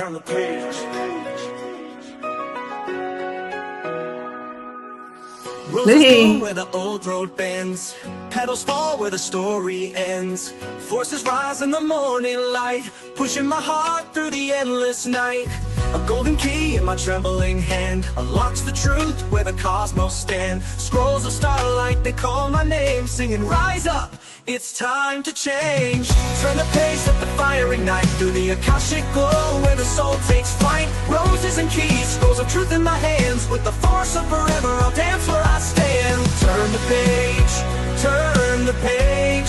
Turn the page. Roses bloom where the old road bends. Petals fall where the story ends. Forces rise in the morning light, pushing my heart through the endless night. A golden key in my trembling hand unlocks the truth where the cosmos stand. Scrolls of starlight, they call my name, singing rise up, it's time to change. Turn the page, let the fire ignite through the Akashic glow where the soul takes flight. Roses and keys, scrolls of truth in my hands. With the force of forever, I'll dance where I stand. Turn the page, turn the page.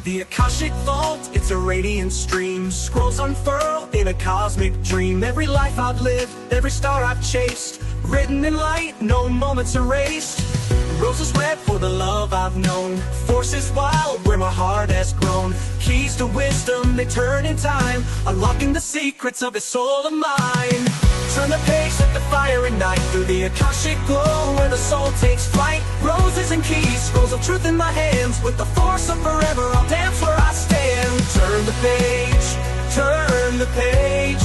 The Akashic vault, it's a radiant stream. Scrolls unfurl in a cosmic dream. Every life I've lived, every star I've chased, written in light, no moments erased. Roses red for the love I've known. Forces wild where my heart has grown. Keys to wisdom, they turn in time, unlocking the secrets of this soul of mine. Turn the page, let the fire ignite through the Akashic glow where the soul takes flight. Roses and keys, scrolls of truth in my hands. With the force of forever, I'll dance where I stand. Turn the page, turn the page.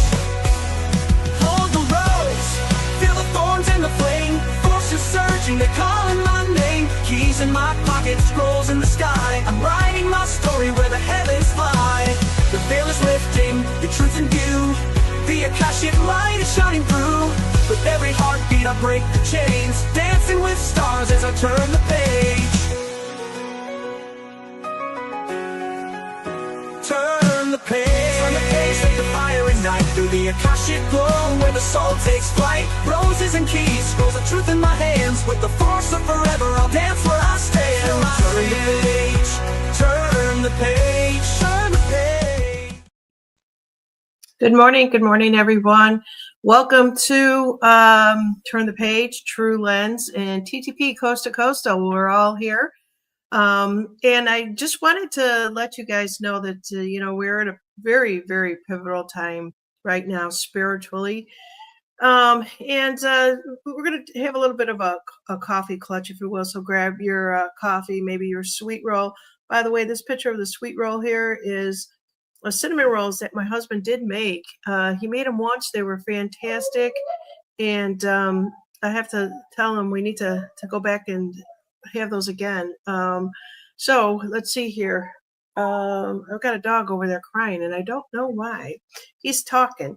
Hold the rose, feel the thorns and the flame. Forces surging, they're calling my name. Keys in my pocket, scrolls in the sky. I'm writing my story where the heavens fly. The veil is lifting, the truth's in view. The Akashic light is shining through. With every heartbeat I break the chains, dancing with stars as I turn the page. Turn the page, let the fire ignite through the Akashic glow where the soul takes flight. Roses and keys, scrolls of truth in my hands. With the force of forever, I'll dance where I stand. Turn the page, turn the page, turn the page. Good morning, everyone. Welcome to Turn the Page, True Lens, and TTP Coast to Coast. We're all here. And I just wanted to let you guys know that, we're at a very, very pivotal time right now spiritually. And we're going to have a little bit of a coffee clutch, if you will. So grab your coffee, maybe your sweet roll. By the way, this picture of the sweet roll here is cinnamon rolls that my husband did make. He made them once. They were fantastic. And I have to tell him we need to go back and have those again. So let's see here. I've got a dog over there crying, and I don't know why. He's talking.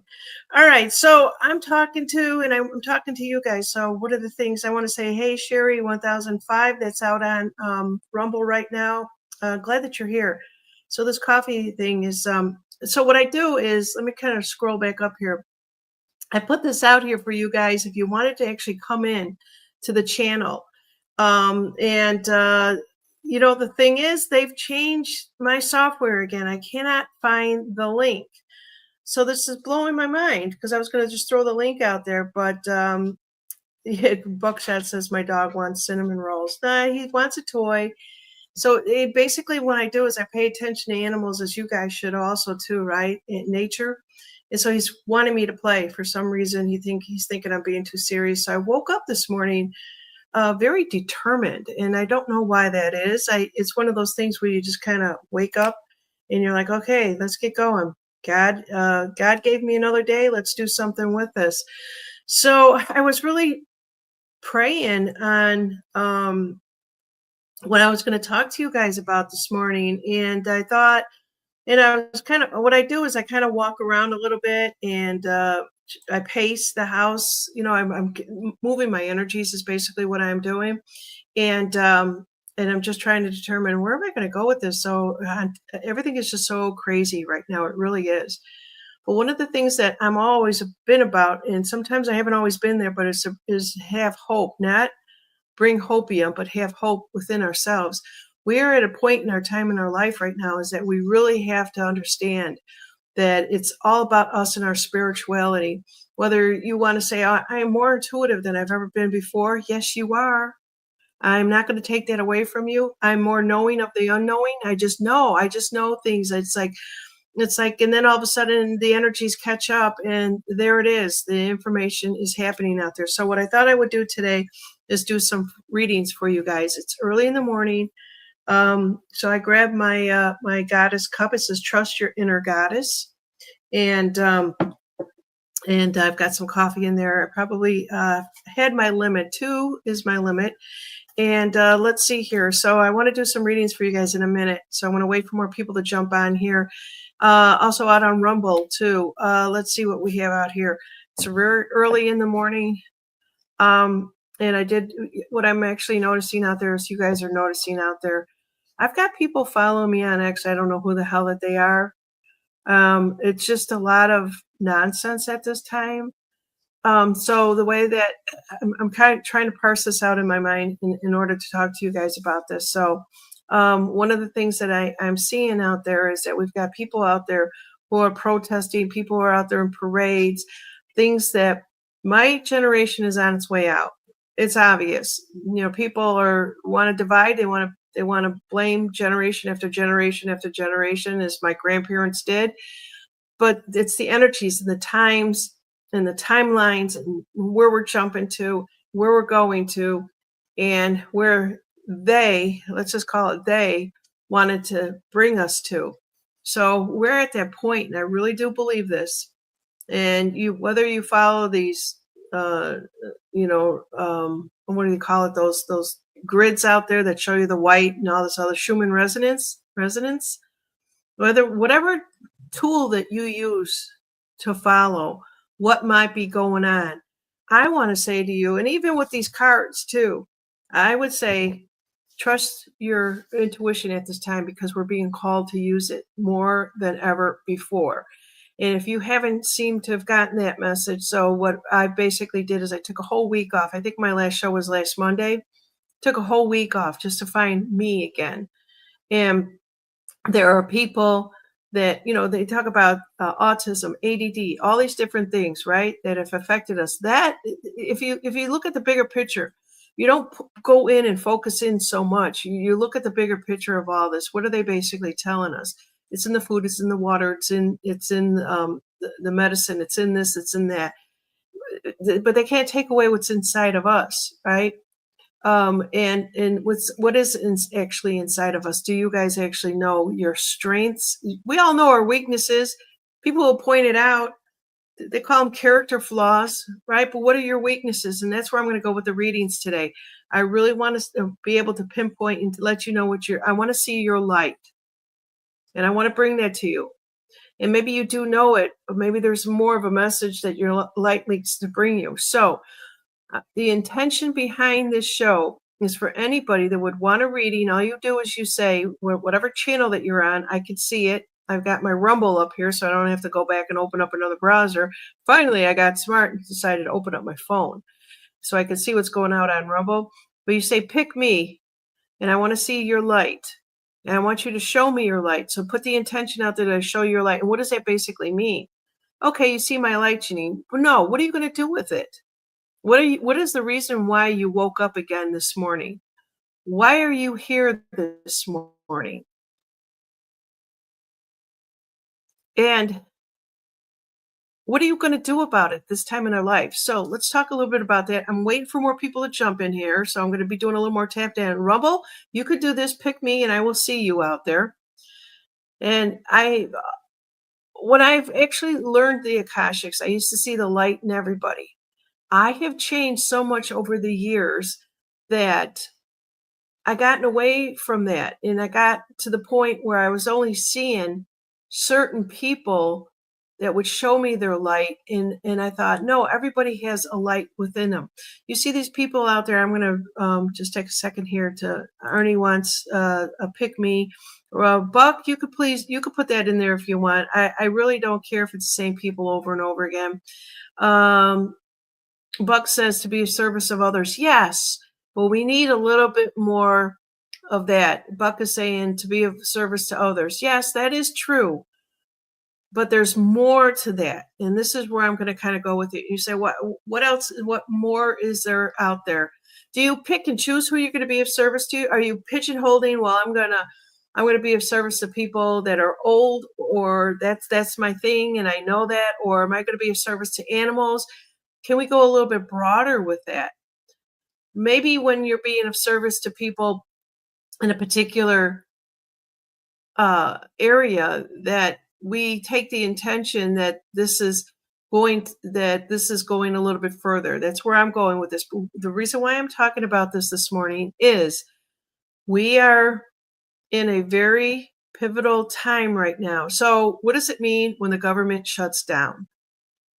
All right, so I'm talking to you guys. So what are the things I want to say? Hey, Sherry 1005, that's out on Rumble right now. Glad that you're here. So this coffee thing is, so what I do is, let me kind of scroll back up here. I put this out here for you guys if you wanted to actually come in to the channel. The thing is, they've changed my software again. I cannot find the link. So this is blowing my mind because I was going to just throw the link out there, but Buckshot says my dog wants cinnamon rolls. Nah, he wants a toy. So basically what I do is I pay attention to animals, as you guys should also too, right? In nature. And so he's wanting me to play. For some reason, he's thinking I'm being too serious. So I woke up this morning very determined, and I don't know why that is. It's one of those things where you just kind of wake up and you're like, okay, let's get going. God gave me another day. Let's do something with this. So I was really praying on what I was going to talk to you guys about this morning. And I thought, and I was what I do is I kind of walk around a little bit and I pace the house. I'm moving my energies is basically what I'm doing. And I'm just trying to determine where am I going to go with this. So everything is just so crazy right now. It really is. But one of the things that I'm always been about, and sometimes I haven't always been there, but is have hope, not bring hopium, but have hope within ourselves. We are at a point in our time in our life right now is that we really have to understand that it's all about us and our spirituality. Whether you want to say, I am more intuitive than I've ever been before. Yes, you are. I'm not going to take that away from you. I'm more knowing of the unknowing. I just know things. It's like, and then all of a sudden the energies catch up and there it is. The information is happening out there. So what I thought I would do today is do some readings for you guys. It's early in the morning. So I grabbed my goddess cup. It says, trust your inner goddess. and I've got some coffee in there. I probably had my limit. 2 is my limit. And let's see here. So I want to do some readings for you guys in a minute. So I want to wait for more people to jump on here. Also out on Rumble too. Let's see what we have out here. It's very early in the morning. And I did what I'm actually noticing out there is you guys are noticing out there. I've got people following me on X. I don't know who the hell that they are. It's just a lot of nonsense at this time. So the way that I'm kind of trying to parse this out in my mind in order to talk to you guys about this. So one of the things that I'm seeing out there is that we've got people out there who are protesting, people who are out there in parades, things that my generation is on its way out. It's obvious. People want to divide. They want to blame generation after generation after generation, as my grandparents did. But it's the energies and the times and the timelines and where we're jumping to, where we're going to, and where let's just call it they, wanted to bring us to. So we're at that point, and I really do believe this. And whether you follow these, what do you call it? Those grids out there that show you the white and all this other Schumann resonance, whatever tool that you use to follow what might be going on, I want to say to you, and even with these cards too, I would say trust your intuition at this time, because we're being called to use it more than ever before. And if you haven't seemed to have gotten that message, so what I basically did is I took a whole week off. I think my last show was last Monday. Took a whole week off just to find me again. And there are people that, they talk about autism, ADD, all these different things, right, that have affected us. That if you look at the bigger picture, you don't go in and focus in so much. You look at the bigger picture of all this. What are they basically telling us? It's in the food, it's in the water, it's in the medicine, it's in this, it's in that. But they can't take away what's inside of us, right? And what is actually inside of us? Do you guys actually know your strengths? We all know our weaknesses. People will point it out. They call them character flaws, right? But what are your weaknesses? And that's where I'm going to go with the readings today. I really want to be able to pinpoint and to let you know I want to see your light. And I want to bring that to you. And maybe you do know it, but maybe there's more of a message that your light needs to bring you. So the intention behind this show is for anybody that would want a reading. All you do is you say, whatever channel that you're on, I can see it. I've got my Rumble up here, so I don't have to go back and open up another browser. Finally, I got smart and decided to open up my phone so I can see what's going out on Rumble. But you say, pick me, and I want to see your light. And I want you to show me your light. So put the intention out there to show your light. And what does that basically mean? Okay, you see my light, Janine. But no, what are you going to do with it? What is the reason why you woke up again this morning? Why are you here this morning? And what are you going to do about it this time in our life? So let's talk a little bit about that. I'm waiting for more people to jump in here. So I'm going to be doing a little more tap down. Rumble, you could do this, pick me, and I will see you out there. And when I've actually learned the Akashics, I used to see the light in everybody. I have changed so much over the years that I gotten away from that, and I got to the point where I was only seeing certain people that would show me their light, and I thought, no, everybody has a light within them. You see these people out there. I'm going to just take a second here to Ernie wants a pick me. Buck, you could put that in there if you want. I really don't care if it's the same people over and over again. Buck says to be of service of others. Yes. Well, we need a little bit more of that. Buck is saying to be of service to others. Yes, that is true. But there's more to that. And this is where I'm going to kind of go with it. You say, what else? What more is there out there? Do you pick and choose who you're going to be of service to? Are you pigeonholing? Well, I'm going to be of service to people that are old, or that's my thing, and I know that. Or am I going to be of service to animals? Can we go a little bit broader with that? Maybe when you're being of service to people in a particular area that we take the intention that this is going a little bit further. That's where I'm going with this. The reason why I'm talking about this morning is we are in a very pivotal time right now. So what does it mean when the government shuts down?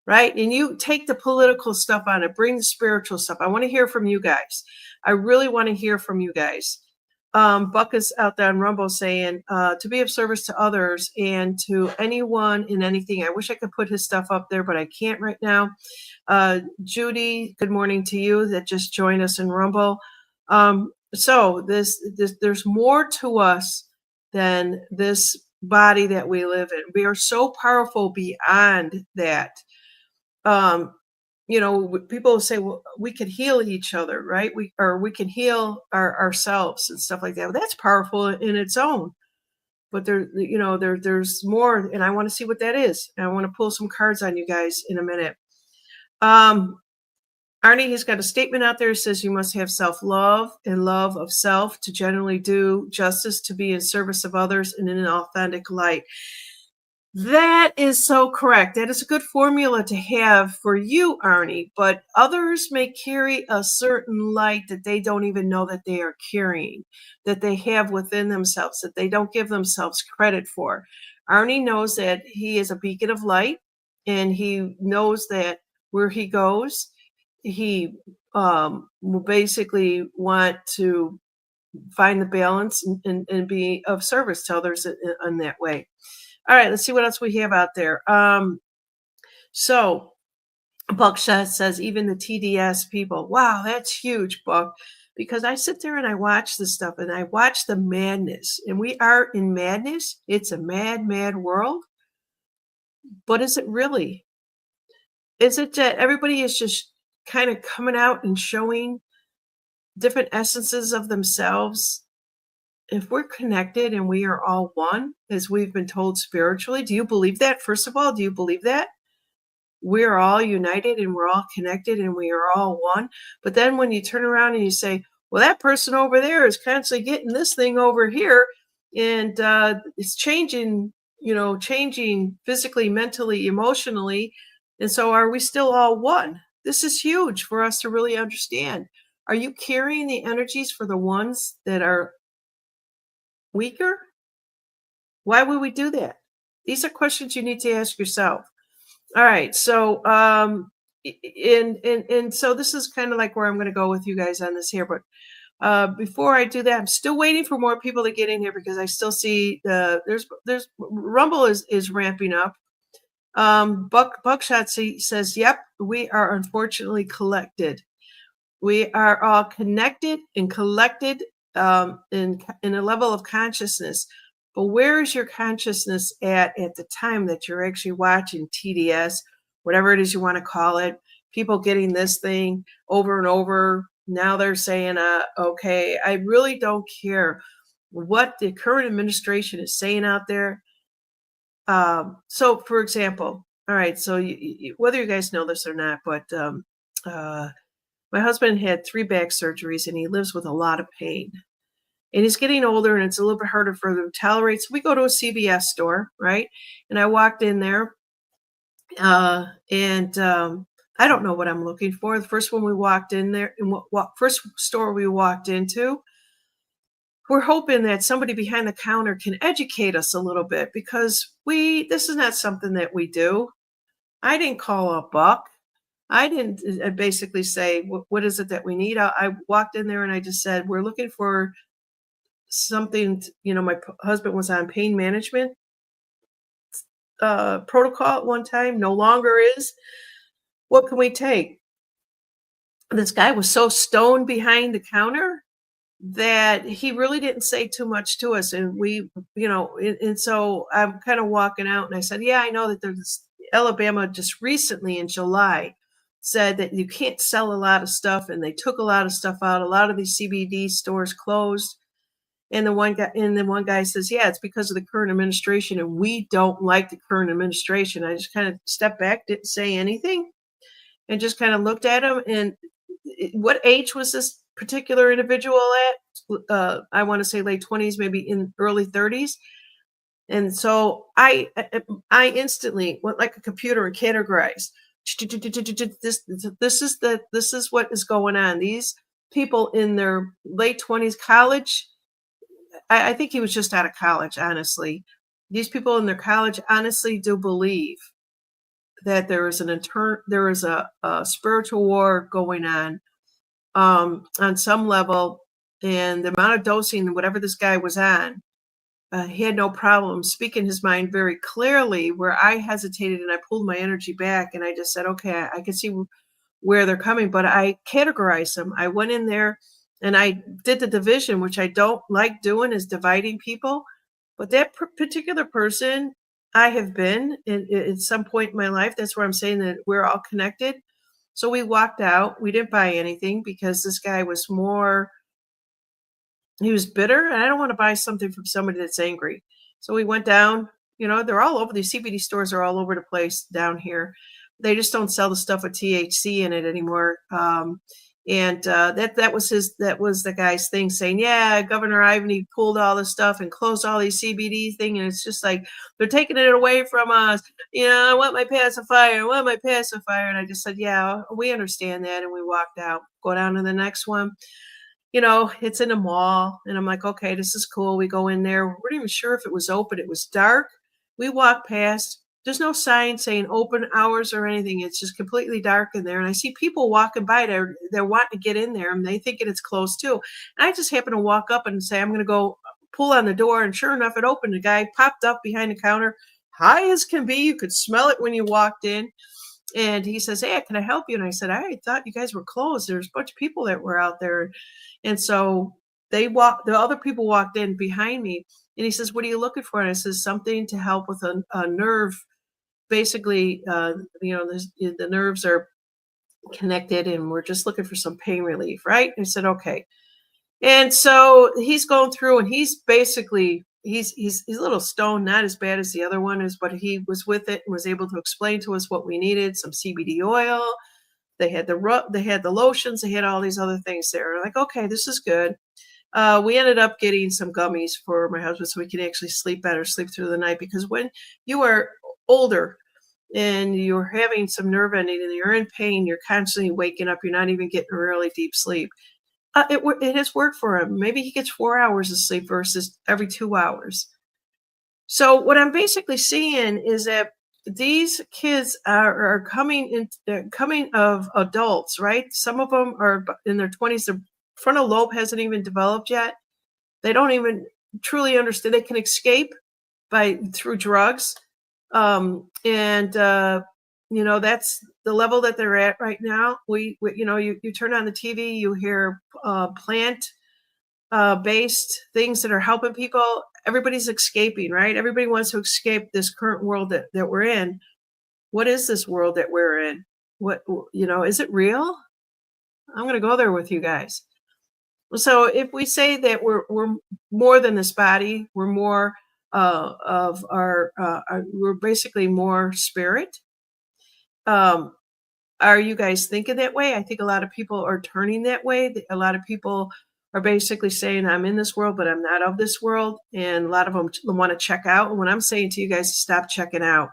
Right? And you take the political stuff on it, bring the spiritual stuff. I want to hear from you guys. I really want to hear from you guys. Buck is out there on Rumble saying, to be of service to others and to anyone in anything. I wish I could put his stuff up there, but I can't right now. Judy, good morning to you that just joined us in Rumble. So there's more to us than this body that we live in. We are so powerful beyond that. People say, well, we could heal each other, right? We can heal ourselves and stuff like that. Well, that's powerful in its own. But there's more, and I want to see what that is. And I want to pull some cards on you guys in a minute. Arnie has got a statement out there. It says you must have self-love and love of self to generally do justice, to be in service of others and in an authentic light. That is so correct. That is a good formula to have for you, Arnie, but others may carry a certain light that they don't even know that they are carrying, that they have within themselves, that they don't give themselves credit for. Arnie knows that he is a beacon of light, and he knows that where he goes, he will basically want to find the balance and be of service to others in that way. All right, let's see what else we have out there. So Buckshot says, even the TDS people. Wow, that's huge, Buck. Because I sit there and I watch this stuff and I watch the madness. And we are in madness. It's a mad, mad world. But is it really? Is it that everybody is just kind of coming out and showing different essences of themselves? If we're connected and we are all one, as we've been told spiritually, do you believe that? First of all, do you believe that? We're all united and we're all connected and we are all one. But then when you turn around and you say, well, that person over there is constantly getting this thing over here, and it's changing physically, mentally, emotionally. And so are we still all one? This is huge for us to really understand. Are you carrying the energies for the ones that are weaker? Why would we do that? These are questions you need to ask yourself. All right. So, and so this is kind of like where I'm going to go with you guys on this here. But before I do that, I'm still waiting for more people to get in here because I still see there's Rumble is ramping up. Buckshot says, yep, we are unfortunately collected. We are all connected and collected in a level of consciousness. But where is your consciousness at the time that you're actually watching TDS, whatever it is you want to call it, people getting this thing over and over? Now they're saying, okay, I really don't care what the current administration is saying out there. So, for example, all right, so whether you guys know this or not, but my husband had 3 back surgeries and he lives with a lot of pain. And he's getting older and it's a little bit harder for him to tolerate. So we go to a CVS store, right? And I walked in there and I don't know what I'm looking for. The first one we walked in there, and first store we walked into, we're hoping that somebody behind the counter can educate us a little bit because this is not something that we do. I didn't call up Buck. I didn't basically say, what is it that we need? I walked in there and I just said, we're looking for something. My husband was on pain management protocol at one time, no longer is. What can we take? This guy was so stoned behind the counter that he really didn't say too much to us. And and so I'm kind of walking out and I said, yeah, I know that there's Alabama just recently in July said that you can't sell a lot of stuff, and they took a lot of stuff out. A lot of these CBD stores closed. And the one guy says, yeah, it's because of the current administration, and we don't like the current administration. I just kind of stepped back, didn't say anything, and just kind of looked at him. And what age was this particular individual at? I want to say late 20s, maybe in early 30s. And so I instantly went like a computer and categorized. This is what is going on. These people in their late 20s, college. I think he was just out of college, honestly. These people in their college honestly do believe that there is there is a spiritual war going on some level, and the amount of dosing, whatever this guy was on, he had no problem speaking his mind very clearly, where I hesitated and I pulled my energy back and I just said, okay, I can see where they're coming, but I categorized them. I went in there and I did the division, which I don't like doing, is dividing people. But that particular person, I have been at some point in my life. That's where I'm saying that we're all connected. So we walked out. We didn't buy anything because this guy was more, he was bitter, and I don't want to buy something from somebody that's angry. So we went down, they're all over. These CBD stores are all over the place down here. They just don't sell the stuff with THC in it anymore. And that was the guy's thing, saying, yeah, Governor Ivany pulled all this stuff and closed all these CBD thing, and it's just like they're taking it away from us. I want my pacifier. And I just said, yeah, we understand that, and we walked out. Go down to the next one. It's in a mall, and I'm like, okay, this is cool. We go in there. We weren't even sure if it was open. It was dark. We walk past. There's no sign saying open hours or anything. It's just completely dark in there. And I see people walking by there. They're wanting to get in there, and they thinking it's closed too. And I just happen to walk up and say, I'm going to go pull on the door. And sure enough, it opened. The guy popped up behind the counter, high as can be. You could smell it when you walked in. And he says, hey, can I help you? And I said, I thought you guys were closed. There's a bunch of people that were out there. And so the other people walked in behind me, and he says, what are you looking for? And I says, something to help with a nerve. Basically, the nerves are connected, and we're just looking for some pain relief, right? And I said, okay. And so he's going through, and he's basically, he's a little stoned, not as bad as the other one is, but he was with it and was able to explain to us what we needed, some CBD oil. They had the lotions, they had all these other things there. We're like, okay, this is good. We ended up getting some gummies for my husband so we can actually sleep better, sleep through the night, because when you are older and you're having some nerve ending and you're in pain, you're constantly waking up, you're not even getting a really deep sleep. It has worked for him. Maybe he gets 4 hours of sleep versus every 2 hours. So what I'm basically seeing is that these kids are coming of adults, right? Some of them are in their 20s. Their frontal lobe hasn't even developed yet. They don't even truly understand. They can escape through drugs, and that's the level that they're at right now. You turn on the TV, you hear plant based things that are helping people. Everybody's escaping, right? Everybody wants to escape this current world that we're in. What is this world that we're in? Is it real? I'm going to go there with you guys. So if we say that we're more than this body, we're more of we're basically more spirit. Are you guys thinking that way? I think a lot of people are turning that way. A lot of people are basically saying, I'm in this world, but I'm not of this world. And a lot of them want to check out. And what I'm saying to you guys is stop checking out.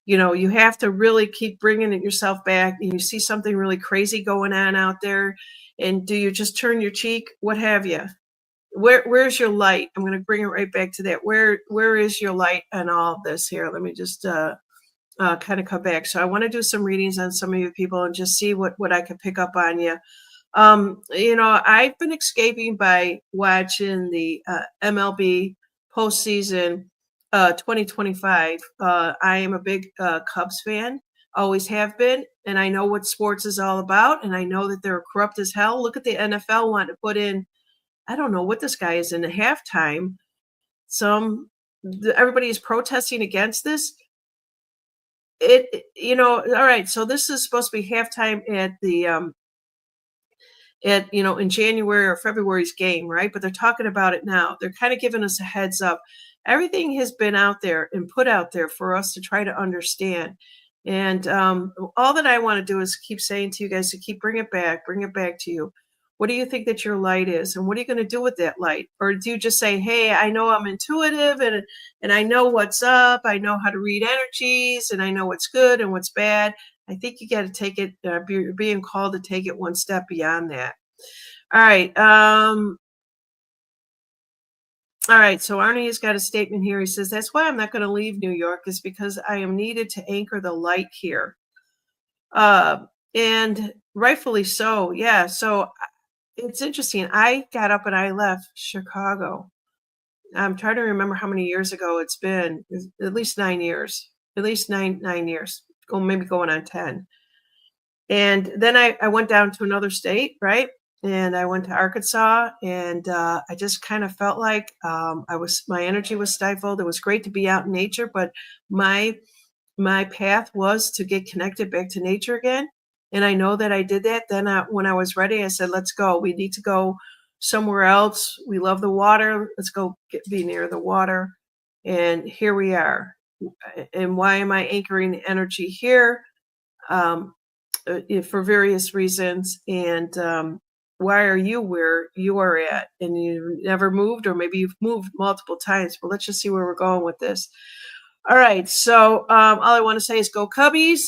You have to really keep bringing it yourself back. You see something really crazy going on out there, and do you just turn your cheek? What have you? Where's your light? I'm going to bring it right back to that. Where is your light on all this here? Let me just kind of come back. So I want to do some readings on some of you people and just see what I can pick up on you. I've been escaping by watching the MLB postseason 2025. I am a big Cubs fan, always have been, and I know what sports is all about, and I know that they're corrupt as hell. Look at the NFL wanting to put in, I don't know what this guy is in the halftime. Everybody is protesting against this. All right, so this is supposed to be halftime at the in January or February's game, right? But they're talking about it now. They're kind of giving us a heads up. Everything has been out there and put out there for us to try to understand. And all that I want to do is keep saying to you guys to bring it back to you. What do you think that your light is? And what are you going to do with that light? Or do you just say, hey, I know I'm intuitive and I know what's up. I know how to read energies and I know what's good and what's bad. I think you got to take it, being called to take it one step beyond that. All right. All right, so Arnie has got a statement here. He says, that's why I'm not going to leave New York, is because I am needed to anchor the light here. And rightfully so. Yeah. So it's interesting. I got up and I left Chicago. I'm trying to remember how many years ago it's been. At least 9 years. At least nine years. Maybe going on 10. And then I went down to another state, right? And I went to Arkansas, and I just kind of felt like my energy was stifled. It was great to be out in nature, but my path was to get connected back to nature again. And I know that I did that. Then when I was ready, I said, let's go. We need to go somewhere else. We love the water. Let's go be near the water. And here we are. And why am I anchoring the energy here? For various reasons. And why are you where you are at? And you never moved, or maybe you've moved multiple times. But let's just see where we're going with this. All right. So all I want to say is go Cubbies.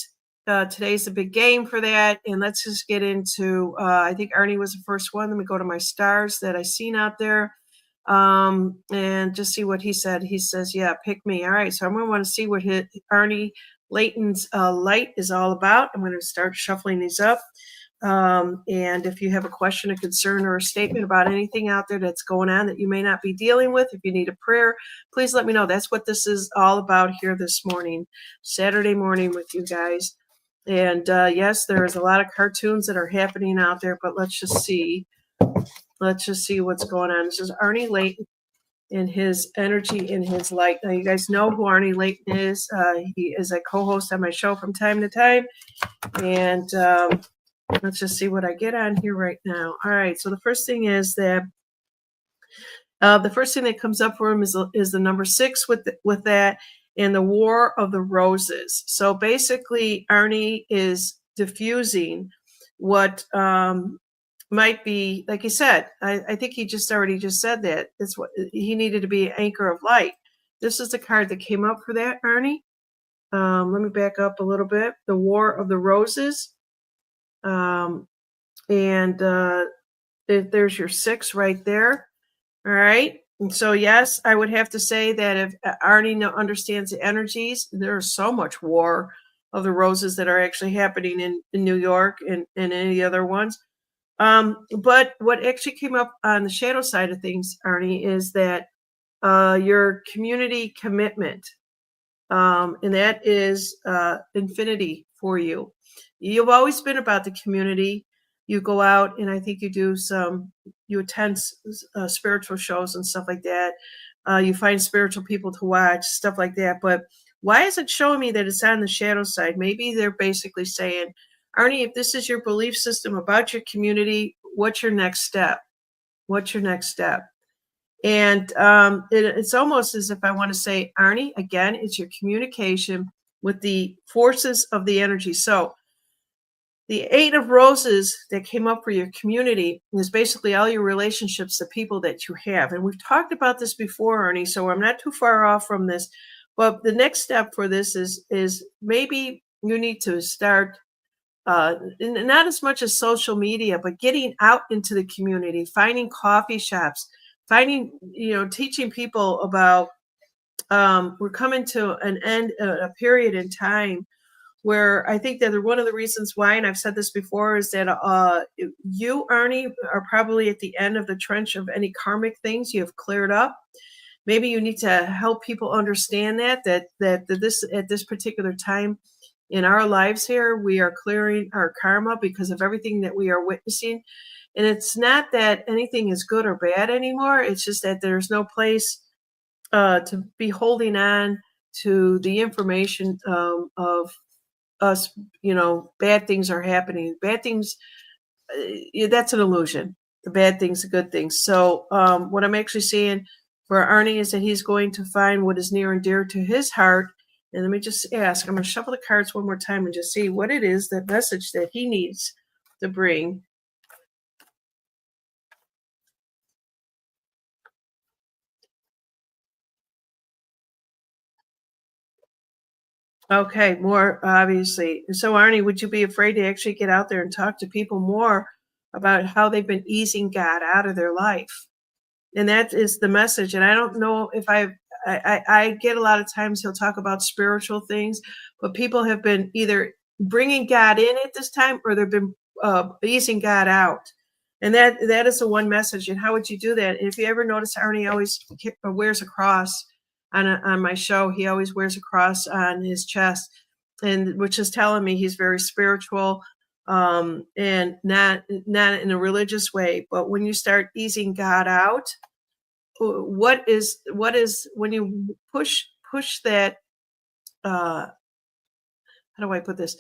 Today's a big game for that. And let's just get into, I think Arnie was the first one. Let me go to my stars that I seen out there and just see what he said. He says, yeah, pick me. All right. So I'm going to want to see what Arnie Layton's light is all about. I'm going to start shuffling these up. And if you have a question, a concern, or a statement about anything out there that's going on that you may not be dealing with, if you need a prayer, please let me know. That's what this is all about here this morning, Saturday morning with you guys. And yes, there's a lot of cartoons that are happening out there, but let's just see. Let's just see what's going on. This is Arnie Layton in his energy, in his light. Now, you guys know who Arnie Layton is. He is a co-host on my show from time to time. And let's just see what I get on here right now. All right. So the first thing is that the first thing that comes up for him is the number 6 with that, and the War of the Roses. So basically, Arnie is diffusing what might be, like he said, I think he already said that. It's what he needed to be an anchor of light. This is the card that came up for that, Arnie. Let me back up a little bit. The War of the Roses. And there's your 6 right there. All right. And so, yes, I would have to say that if Arnie understands the energies, there's so much War of the Roses that are actually happening in New York and any other ones. But what actually came up on the shadow side of things, Arnie, is that your community commitment, and that is infinity for you. You've always been about the community. You go out, and I think you attend spiritual shows and stuff like that. You find spiritual people to watch, stuff like that. But why is it showing me that it's on the shadow side? Maybe they're basically saying, Arnie, if this is your belief system about your community, what's your next step? What's your next step? And it's almost as if I want to say, Arnie, again, it's your communication with the forces of the energy. So the 8 of Roses that came up for your community is basically all your relationships, the people that you have. And we've talked about this before, Arnie, so I'm not too far off from this. But the next step for this is maybe you need to start not as much as social media, but getting out into the community, finding coffee shops, teaching people about, we're coming to an end, a period in time where I think that one of the reasons why, and I've said this before, is that you, Arnie, are probably at the end of the trench of any karmic things you have cleared up. Maybe you need to help people understand that this at this particular time in our lives here, we are clearing our karma because of everything that we are witnessing. And it's not that anything is good or bad anymore. It's just that there's no place to be holding on to the information of us, bad things are happening. Bad things, that's an illusion. The bad things, the good things. So what I'm actually seeing for Arnie is that he's going to find what is near and dear to his heart. And let me just ask, I'm going to shuffle the cards one more time and just see what it is, that message that he needs to bring Okay, more obviously. So, Arnie, would you be afraid to actually get out there and talk to people more about how they've been easing God out of their life? And that is the message. And I don't know if I get a lot of times he'll talk about spiritual things, but people have been either bringing God in at this time or they've been easing God out. And that is the one message. And how would you do that? And if you ever notice, Arnie always wears a cross on my show. He always wears a cross on his chest, and which is telling me he's very spiritual, and not in a religious way. But when you start easing God out, what is when you push that, how do I put this?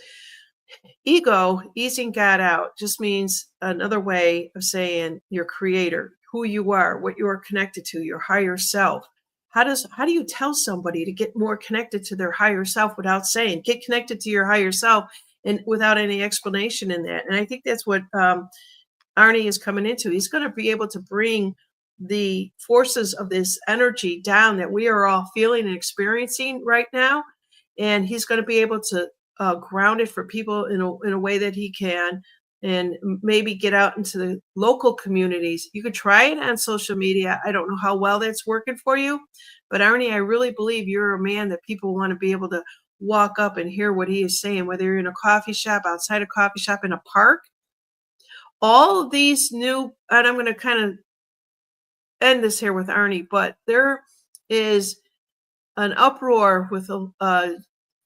Ego, easing God out just means another way of saying your creator, who you are, what you are connected to, your higher self. How do you tell somebody to get more connected to their higher self without saying get connected to your higher self and without any explanation in that? And I think that's what Arnie is coming into. He's going to be able to bring the forces of this energy down that we are all feeling and experiencing right now. And he's going to be able to ground it for people in a way that he can, and maybe get out into the local communities. You could try it on social media. I don't know how well that's working for you, but Arnie, I really believe you're a man that people want to be able to walk up and hear what he is saying, whether you're in a coffee shop, outside a coffee shop, in a park. All of these new, and I'm going to kind of end this here with Arnie, but there is an uproar with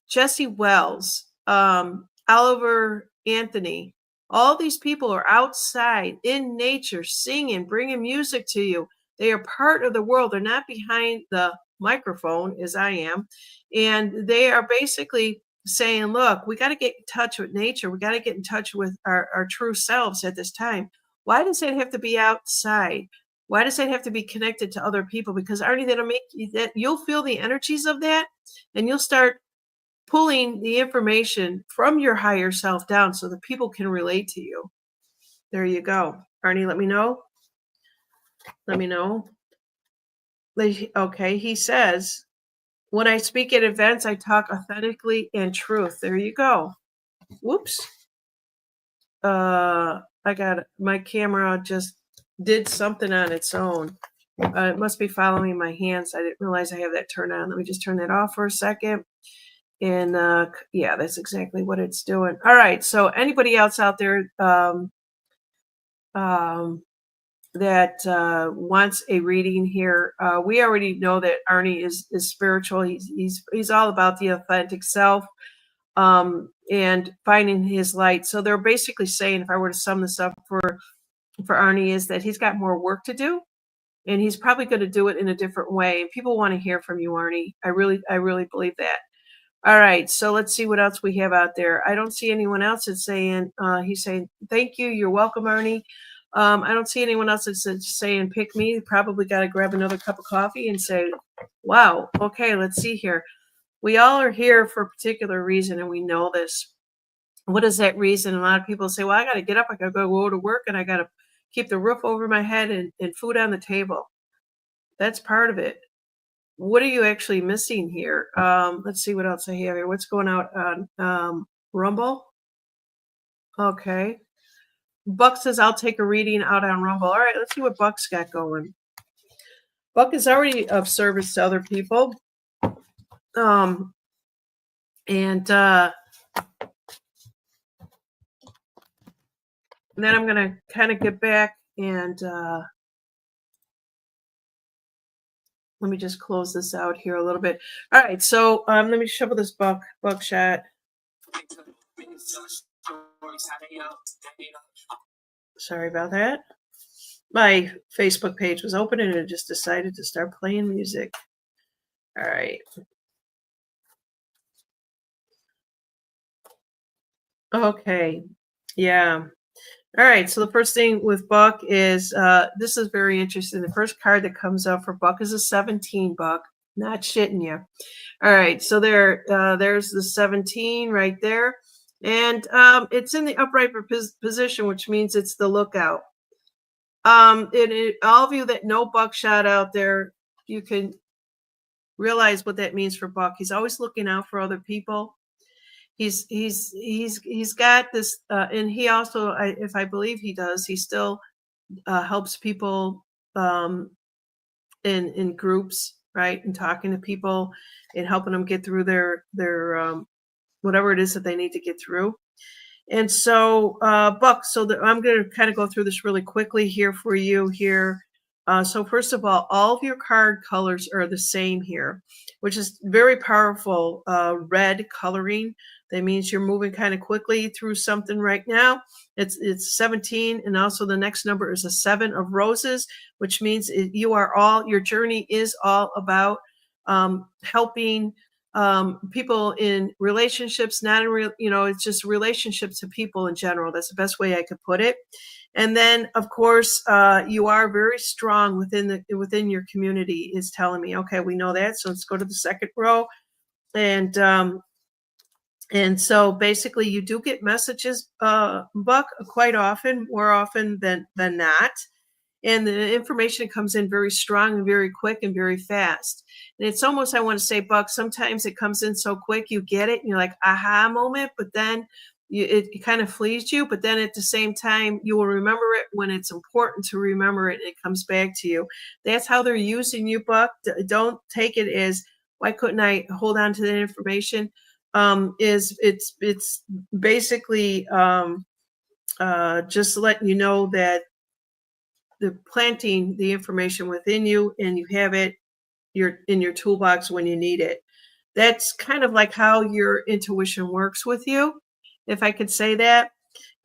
Jesse Wells, Oliver Anthony. All these people are outside in nature, singing, bringing music to you. They are part of the world. They're not behind the microphone as I am. And they are basically saying, look, we got to get in touch with nature. We got to get in touch with our true selves at this time. Why does it have to be outside? Why does it have to be connected to other people? Because Arnie, that'll make you, that you'll feel the energies of that, and you'll start pulling the information from your higher self down so that people can relate to you. There you go. Arnie, let me know. Let me know. Okay, he says, when I speak at events, I talk authentically and truth. There you go. Whoops. I got my camera just did something on its own. It must be following my hands. I didn't realize I have that turned on. Let me just turn that off for a second. And yeah, that's exactly what it's doing. All right. So anybody else out there that wants a reading here, we already know that Arnie is spiritual. He's all about the authentic self, and finding his light. So they're basically saying, if I were to sum this up for Arnie, is that he's got more work to do, and he's probably going to do it in a different way. And people want to hear from you, Arnie. I really believe that. All right, so let's see what else we have out there. I don't see anyone else that's saying, he's saying, thank you, you're welcome, Arnie. I don't see anyone else that's saying, pick me. Probably got to grab another cup of coffee and say, wow, okay, let's see here. We all are here for a particular reason, and we know this. What is that reason? A lot of people say, well, I got to get up, I got to go to work, and I got to keep the roof over my head and food on the table. That's part of it. What are you actually missing here? Let's see what else I have here. What's going out on Rumble? Okay. Buck says, I'll take a reading out on Rumble. All right, let's see what Buck's got going. Buck is already of service to other people. And then I'm going to kind of get back and let me just close this out here a little bit. All right, so let me shovel this buckshot. Sorry about that. My Facebook page was open and it just decided to start playing music. All right. Okay. Yeah. All right. So the first thing with Buck is this is very interesting. The first card that comes up for Buck is a 17, Buck. Not shitting you. All right. So there's the 17 right there. And it's in the upright position, which means it's the lookout. All of you that know Buckshot out there, you can realize what that means for Buck. He's always looking out for other people. He's got this, and he also, if I believe he does, he still helps people in groups, right, and talking to people and helping them get through their whatever it is that they need to get through. And so, Buck, I'm going to kind of go through this really quickly here for you here. So first of all of your card colors are the same here, which is very powerful. Red coloring. That means you're moving kind of quickly through something right now. It's 17, and also the next number is a 7 of roses, which means your journey is all about helping people in relationships, not in it's just relationships to people in general. That's the best way I could put it. And then, of course, you are very strong within your community, is telling me. Okay, we know that. So let's go to the second row. And so basically you do get messages, Buck, quite often, more often than not. And the information comes in very strong and very quick and very fast. And it's almost, I want to say, Buck, sometimes it comes in so quick, you get it and you're like, aha moment, but then it kind of flees you. But then at the same time, you will remember it when it's important to remember it. And it comes back to you. That's how they're using you, Buck. Don't take it as, why couldn't I hold on to that information? It's basically just letting you know that the planting the information within you, and you have it in your toolbox when you need it. That's kind of like how your intuition works with you, if I could say that.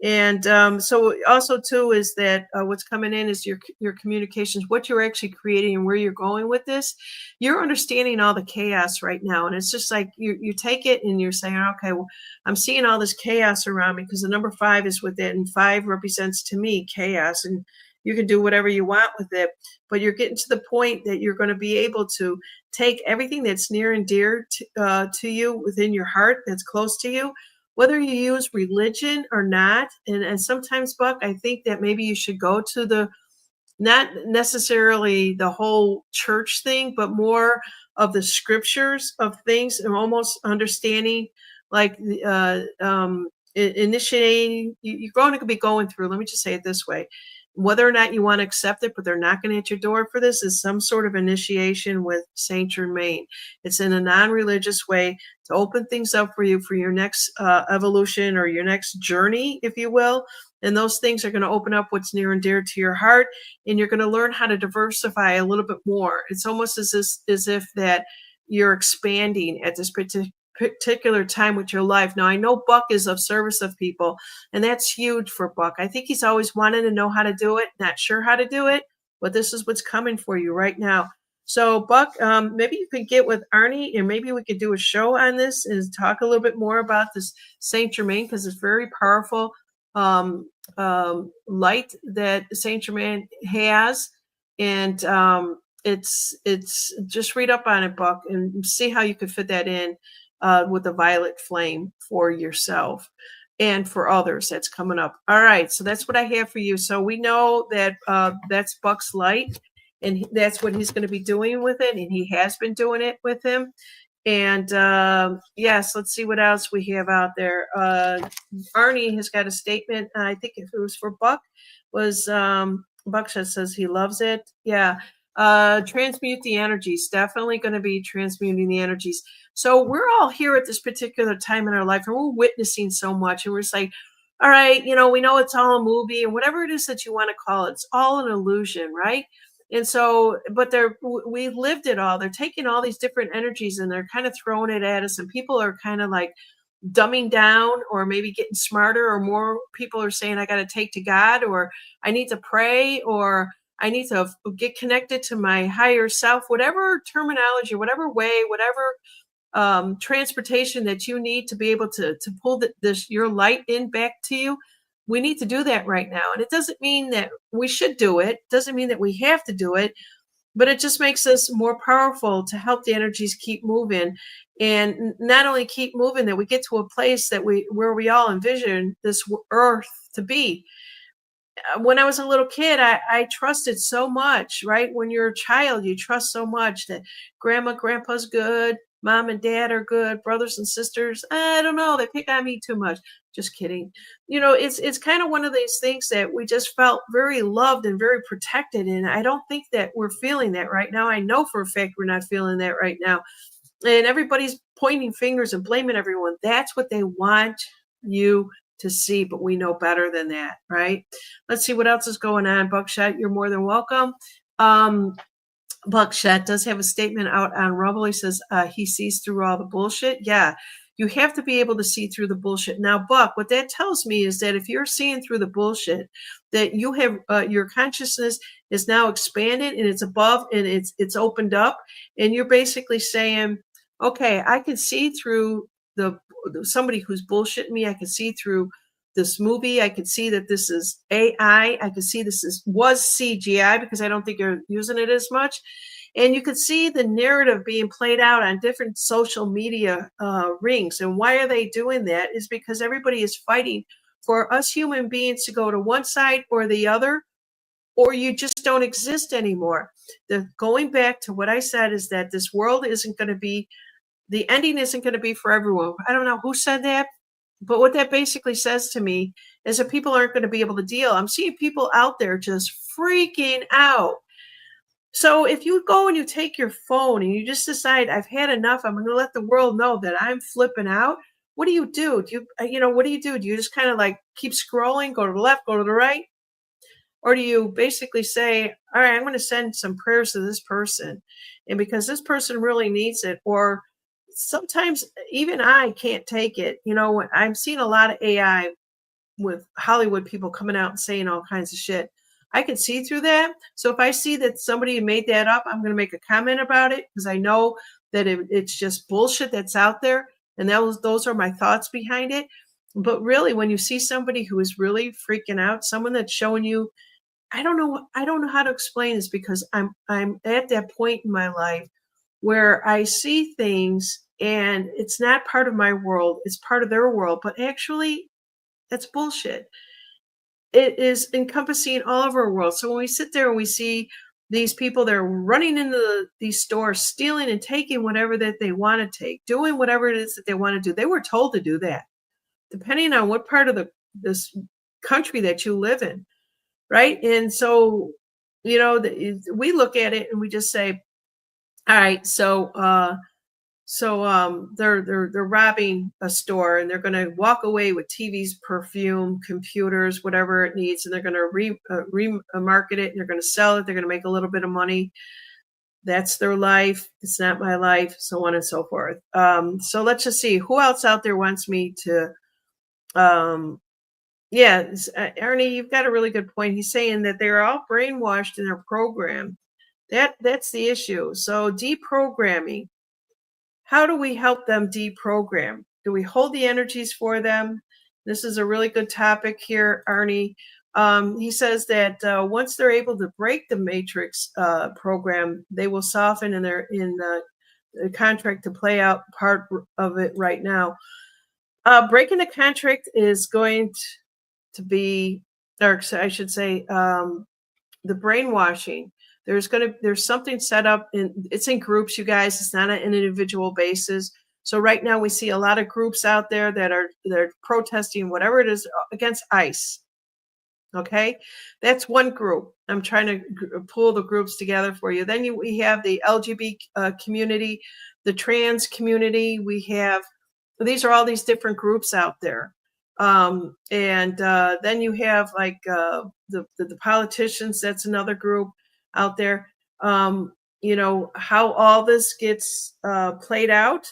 And so also too is that what's coming in is your communications, what you're actually creating and where you're going with this. You're understanding all the chaos right now. And it's just like you take it and you're saying, okay, well, I'm seeing all this chaos around me, because the number 5 is with it. And 5 represents to me chaos. And you can do whatever you want with it. But you're getting to the point that you're going to be able to take everything that's near and dear to you within your heart, that's close to you, whether you use religion or not. And sometimes, Buck, I think that maybe you should go to not necessarily the whole church thing, but more of the scriptures of things, and almost understanding, like initiating. You're going to be going through, let me just say it this way, whether or not you want to accept it, but they're knocking at your door for this, is some sort of initiation with Saint Germain. It's in a non-religious way to open things up for you for your next evolution, or your next journey, if you will. And those things are going to open up what's near and dear to your heart, and you're going to learn how to diversify a little bit more. It's almost as if that you're expanding at this particular time with your life. Now, I know Buck is of service of people, and that's huge for Buck. I think he's always wanted to know how to do it, not sure how to do it, but this is what's coming for you right now. So, Buck, maybe you could get with Arnie, and maybe we could do a show on this and talk a little bit more about this Saint Germain, because it's very powerful light that Saint Germain has. And it's just read up on it, Buck, and see how you could fit that in with the violet flame for yourself and for others that's coming up. All right, so that's what I have for you. So we know that that's Buck's light, and that's what he's going to be doing with it, and he has been doing it with him. And yes, let's see what else we have out there. Arnie has got a statement. I think if it was for Buck, was Buck says he loves it. Yeah. Transmute the energies. Definitely going to be transmuting the energies. So we're all here at this particular time in our life, and we're witnessing so much, and we're just like, all right, we know it's all a movie, and whatever it is that you want to call it, it's all an illusion, right? And so, but we lived it all. They're taking all these different energies and they're kind of throwing it at us, and people are kind of like dumbing down, or maybe getting smarter, or more people are saying, I got to take to God, or I need to pray, or I need to get connected to my higher self, whatever terminology, whatever way, whatever transportation that you need to be able to pull your light in back to you. We need to do that right now. And it doesn't mean that we should do it. It doesn't mean that we have to do it, but it just makes us more powerful to help the energies keep moving, and not only keep moving, that we get to a place that where we all envision this earth to be. when I was a little kid, I trusted so much, right? When you're a child, you trust so much that grandma, grandpa's good, mom and dad are good, brothers and sisters. I don't know. They pick on me too much. Just kidding. It's kind of one of these things that we just felt very loved and very protected. And I don't think that we're feeling that right now. I know for a fact we're not feeling that right now. And everybody's pointing fingers and blaming everyone. That's what they want you to see, but we know better than that, right? Let's see what else is going on. Buckshot, you're more than welcome. Buckshot does have a statement out on Rumble. He says he sees through all the bullshit. Yeah, you have to be able to see through the bullshit. Now, Buck, what that tells me is that if you're seeing through the bullshit, that you have your consciousness is now expanded and it's above and it's opened up, and you're basically saying, okay, I can see through the somebody who's bullshitting me. I can see through this movie. I could see that this is AI. I could see this was CGI because I don't think you're using it as much. And you could see the narrative being played out on different social media rings. And why are they doing that? Is because everybody is fighting for us human beings to go to one side or the other, or you just don't exist anymore. Going back to what I said is that this world isn't going to be, the ending isn't going to be for everyone. I don't know who said that, but what that basically says to me is that people aren't going to be able to deal. I'm seeing people out there just freaking out. So if you go and you take your phone and you just decide, I've had enough, I'm going to let the world know that I'm flipping out. What do? Do what do you do? Do you just kind of like keep scrolling, go to the left, go to the right? Or do you basically say, all right, I'm going to send some prayers to this person. And because this person really needs it, or sometimes even I can't take it. I'm seeing a lot of AI with Hollywood people coming out and saying all kinds of shit. I can see through that. So if I see that somebody made that up, I'm going to make a comment about it because I know that it's just bullshit that's out there. And those are my thoughts behind it. But really, when you see somebody who is really freaking out, someone that's showing you, I don't know how to explain this because I'm at that point in my life where I see things and it's not part of my world, it's part of their world, but actually that's bullshit. It is encompassing all of our world. So when we sit there and we see these people that are running into these stores, stealing and taking whatever that they want to take, doing whatever it is that they want to do, they were told to do that, depending on what part of this country that you live in, right? And so, we look at it and we just say, all right, they're robbing a store and they're going to walk away with TVs, perfume, computers, whatever it needs, and they're going to remarket it and they're going to sell it. They're going to make a little bit of money. That's their life. It's not my life, so on and so forth. So let's just see who else out there wants me to. Ernie, you've got a really good point. He's saying that they're all brainwashed in their program. That's the issue. So deprogramming. How do we help them deprogram? Do we hold the energies for them? This is a really good topic here, Arnie. He says that once they're able to break the matrix program, they will soften in the contract to play out part of it right now. Breaking the contract is going to be, or I should say, the brainwashing. There's something set up it's in groups, you guys. It's not on an individual basis. So right now we see a lot of groups out there they're protesting whatever it is against ICE. Okay, that's one group. I'm trying to pull the groups together for you. Then we have the LGBT community, the trans community. These are all these different groups out there. And then you have like the politicians. That's another group out there. How all this gets played out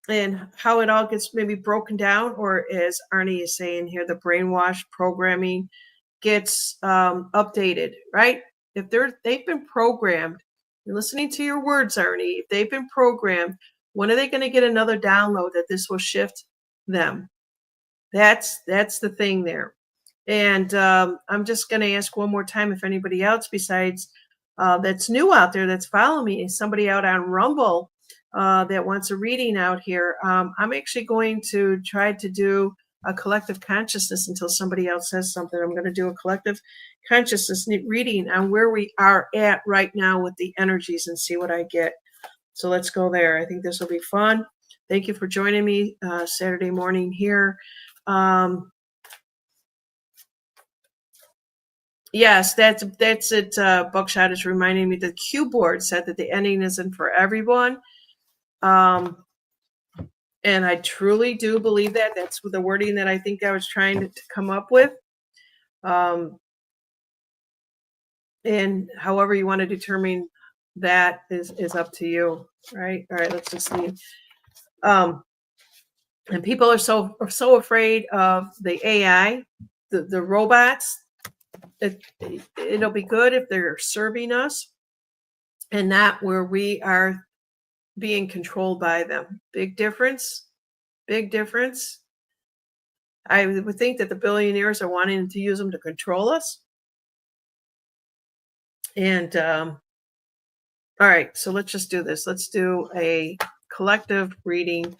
and how it all gets maybe broken down, or as Arnie is saying here, the brainwash programming gets updated, right? If they've been programmed, you're listening to your words, Arnie. If they've been programmed, when are they going to get another download that this will shift them? That's the thing there. And I'm just going to ask one more time if anybody else besides that's new out there that's following me, somebody out on Rumble that wants a reading out here. I'm actually going to try to do a collective consciousness until somebody else says something. I'm going to do a collective consciousness reading on where we are at right now with the energies and see what I get. So let's go there. I think this will be fun. Thank you for joining me Saturday morning here. Yes, that's it. Buckshot is reminding me the Q board said that the ending isn't for everyone. And I truly do believe that. That's the wording that I think I was trying to come up with. And however you want to determine that is up to you, right? All right, let's just see. And people are so afraid of the AI, the robots. It'll be good if they're serving us and not where we are being controlled by them. Big difference. Big difference. I would think that the billionaires are wanting to use them to control us. And all right, so let's just do this. Let's do a collective reading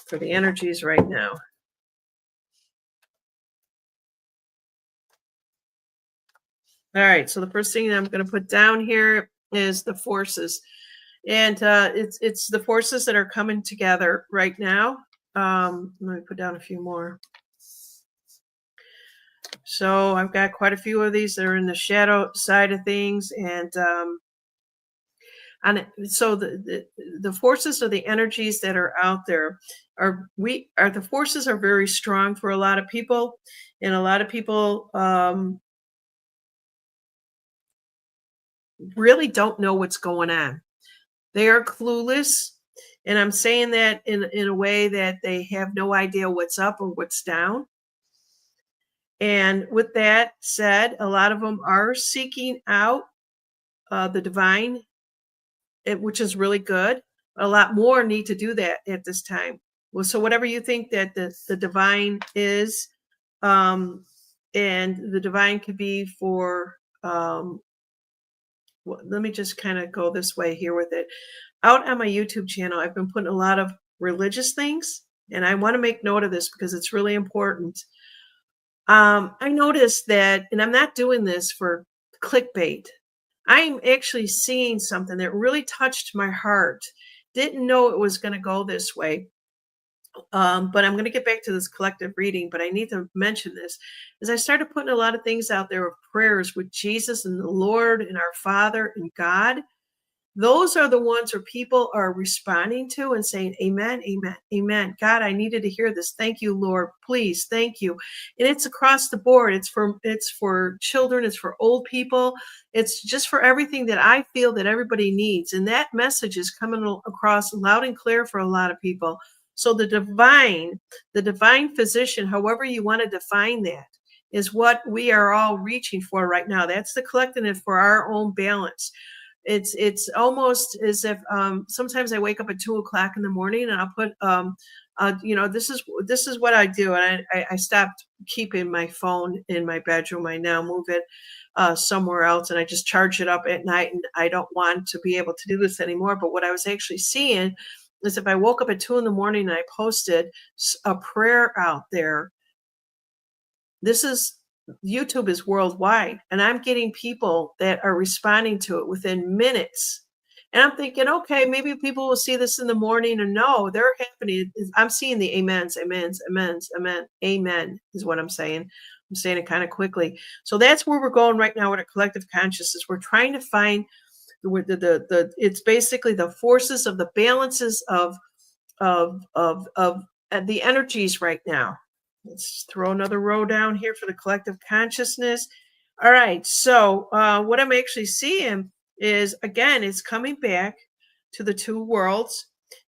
for the energies right now. All right, so the first thing that I'm going to put down here is the forces. And it's the forces that are coming together right now. Let me put down a few more. So I've got quite a few of these that are in the shadow side of things. And so the forces or the energies that are out there the forces are very strong for a lot of people. And a lot of people really don't know what's going on. They are clueless. And I'm saying that in a way that they have no idea what's up or what's down. And with that said, a lot of them are seeking out the divine, which is really good. A lot more need to do that at this time. Well, so whatever you think that the divine is, and the divine could be for, let me just kind of go this way here with it. Out on my YouTube channel, I've been putting a lot of religious things, and I want to make note of this because it's really important. I noticed that, and I'm not doing this for clickbait. I'm actually seeing something that really touched my heart. Didn't know it was going to go this way. But I'm going to get back to this collective reading, but I need to mention this. As I started putting a lot of things out there of prayers with Jesus and the Lord and our Father and God, those are the ones where people are responding to and saying, amen, amen, amen. God, I needed to hear this. Thank you, Lord. Please, thank you. And it's across the board. It's for children. It's for old people. It's just for everything that I feel that everybody needs. And that message is coming across loud and clear for a lot of people. So the divine physician, however you want to define that, is what we are all reaching for right now. That's the collective for our own balance. It's almost as if sometimes I wake up at 2:00 in the morning and I'll put this is what I do, and I stopped keeping my phone in my bedroom. I now move it somewhere else, and I just charge it up at night, and I don't want to be able to do this anymore. But what I was actually seeing is if I woke up at 2 a.m. and I posted a prayer out there, YouTube is worldwide, and I'm getting people that are responding to it within minutes. And I'm thinking, okay, maybe people will see this in the morning, and no, they're happening. I'm seeing the amens, amens, amens, amen, amen is what I'm saying. I'm saying it kind of quickly. So that's where we're going right now with a collective consciousness. We're trying to find it's basically the forces of the balances of the energies right now. Let's throw another row down here for the collective consciousness. All right. So what I'm actually seeing is, again, it's coming back to the two worlds,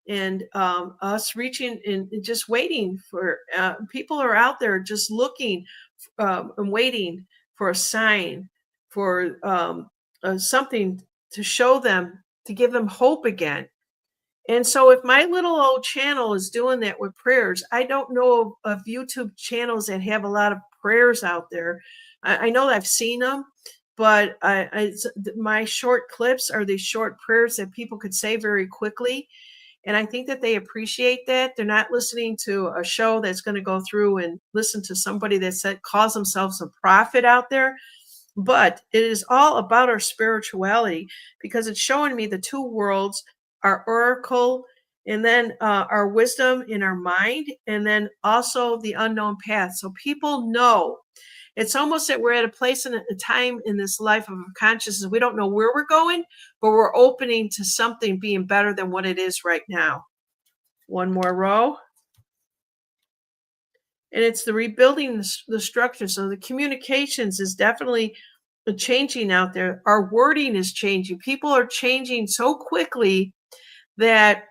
and us reaching and just waiting for people are out there just looking and waiting for a sign, for something to show them, to give them hope again. And so if my little old channel is doing that with prayers, I don't know of YouTube channels that have a lot of prayers out there. I know I've seen them, but my short clips are these short prayers that people could say very quickly. And I think that they appreciate that. They're not listening to a show that's going to go through and listen to somebody that calls themselves a prophet out there. But it is all about our spirituality, because it's showing me the two worlds, our oracle, and then our wisdom in our mind, and then also the unknown path. So people know. It's almost that we're at a place in a time in this life of consciousness. We don't know where we're going, but we're opening to something being better than what it is right now. One more row. And it's the rebuilding the structure. So the communications is definitely changing out there. Our wording is changing. People are changing so quickly that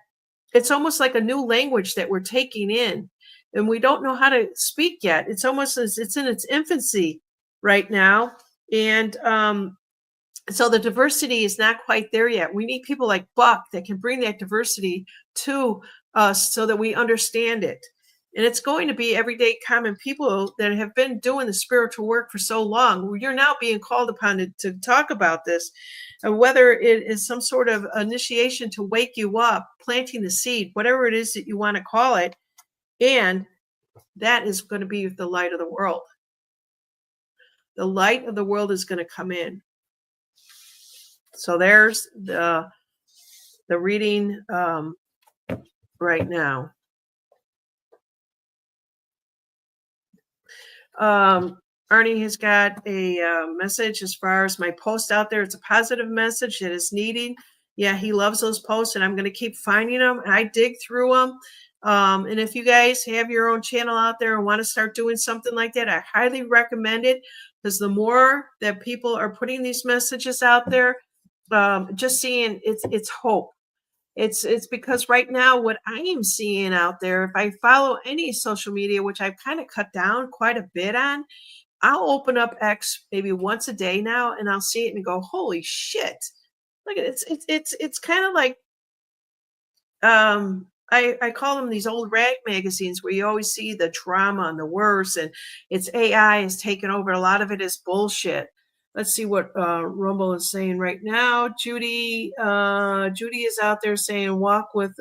it's almost like a new language that we're taking in, and we don't know how to speak yet. It's almost as it's in its infancy right now. And so the diversity is not quite there yet. We need people like Buck that can bring that diversity to us so that we understand it. And it's going to be everyday common people that have been doing the spiritual work for so long. You're now being called upon to talk about this, whether it is some sort of initiation to wake you up, planting the seed, whatever it is that you want to call it. And that is going to be the light of the world. The light of the world is going to come in. So there's the reading right now. Arnie has got a message as far as my post out there. It's a positive message that is needed. Yeah, he loves those posts, and I'm going to keep finding them. And I dig through them. And if you guys have your own channel out there and want to start doing something like that, I highly recommend it, because the more that people are putting these messages out there, just seeing it's hope. It's because right now what I am seeing out there, if I follow any social media, which I've kind of cut down quite a bit on, I'll open up X maybe once a day now, and I'll see it and go, holy shit. Look at it. It's kind of like I call them these old rag magazines where you always see the drama and the worst, and it's AI is taking over. A lot of it is bullshit. Let's see what Rumble is saying right now. Judy is out there saying walk with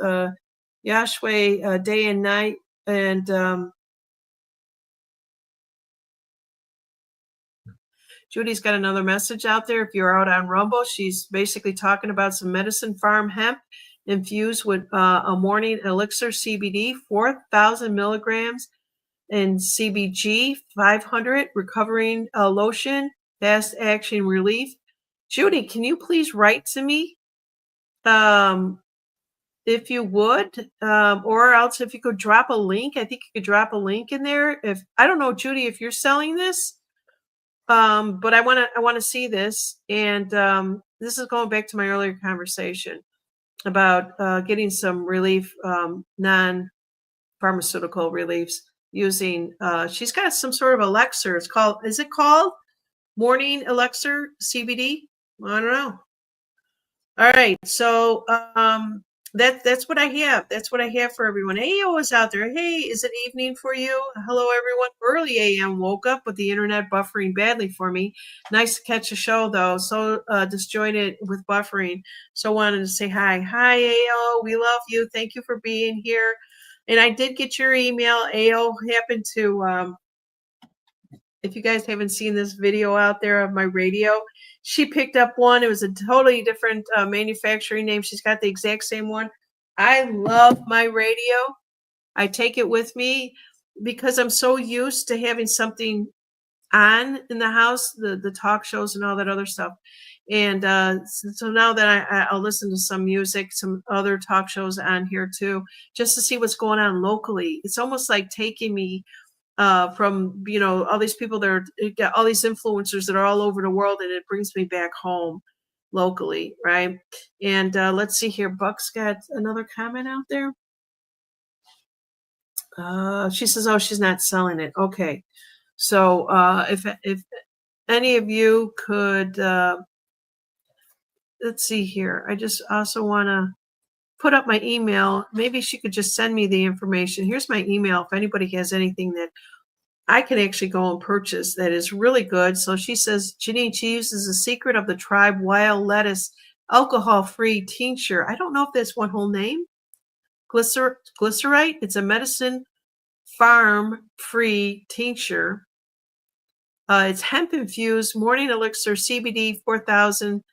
Yahweh day and night. And Judy's got another message out there. If you're out on Rumble, she's basically talking about some medicine farm hemp infused with a morning elixir CBD, 4,000 milligrams, and CBG 500, recovering lotion, fast action relief. Judy, can you please write to me if you would, or else if you could drop a link. I think you could drop a link in there. If I don't know, Judy, if you're selling this, but I want to see this. And this is going back to my earlier conversation about getting some relief, non-pharmaceutical reliefs using, she's got some sort of elixir. Is it called Morning Elixir CBD? I don't know. All right. So that's what I have. That's what I have for everyone. AO is out there. Hey, is it evening for you? Hello, everyone. Early AM, woke up with the internet buffering badly for me. Nice to catch a show, though. So disjointed with buffering. So wanted to say hi. Hi, AO. We love you. Thank you for being here. And I did get your email. AO happened to, if you guys haven't seen this video out there of my radio, she picked up one. It was a totally different manufacturing name. She's got the exact same one. I love my radio. I take it with me because I'm so used to having something on in the house, the talk shows and all that other stuff. And so now that I'll listen to some music, some other talk shows on here too, just to see what's going on locally. It's almost like taking me from, all these people that are, got all these influencers that are all over the world, and it brings me back home locally, right? And let's see here. Buck's got another comment out there. She says, oh, she's not selling it. Okay. So if any of you could, let's see here. I just also want to put up my email. Maybe she could just send me the information. Here's my email. If anybody has anything that I can actually go and purchase that is really good. So she says, Janine, she uses the Secret of the Tribe wild lettuce alcohol-free tincture. I don't know if that's one whole name. glycerite. It's a medicine farm-free tincture. It's hemp-infused morning elixir CBD 4,000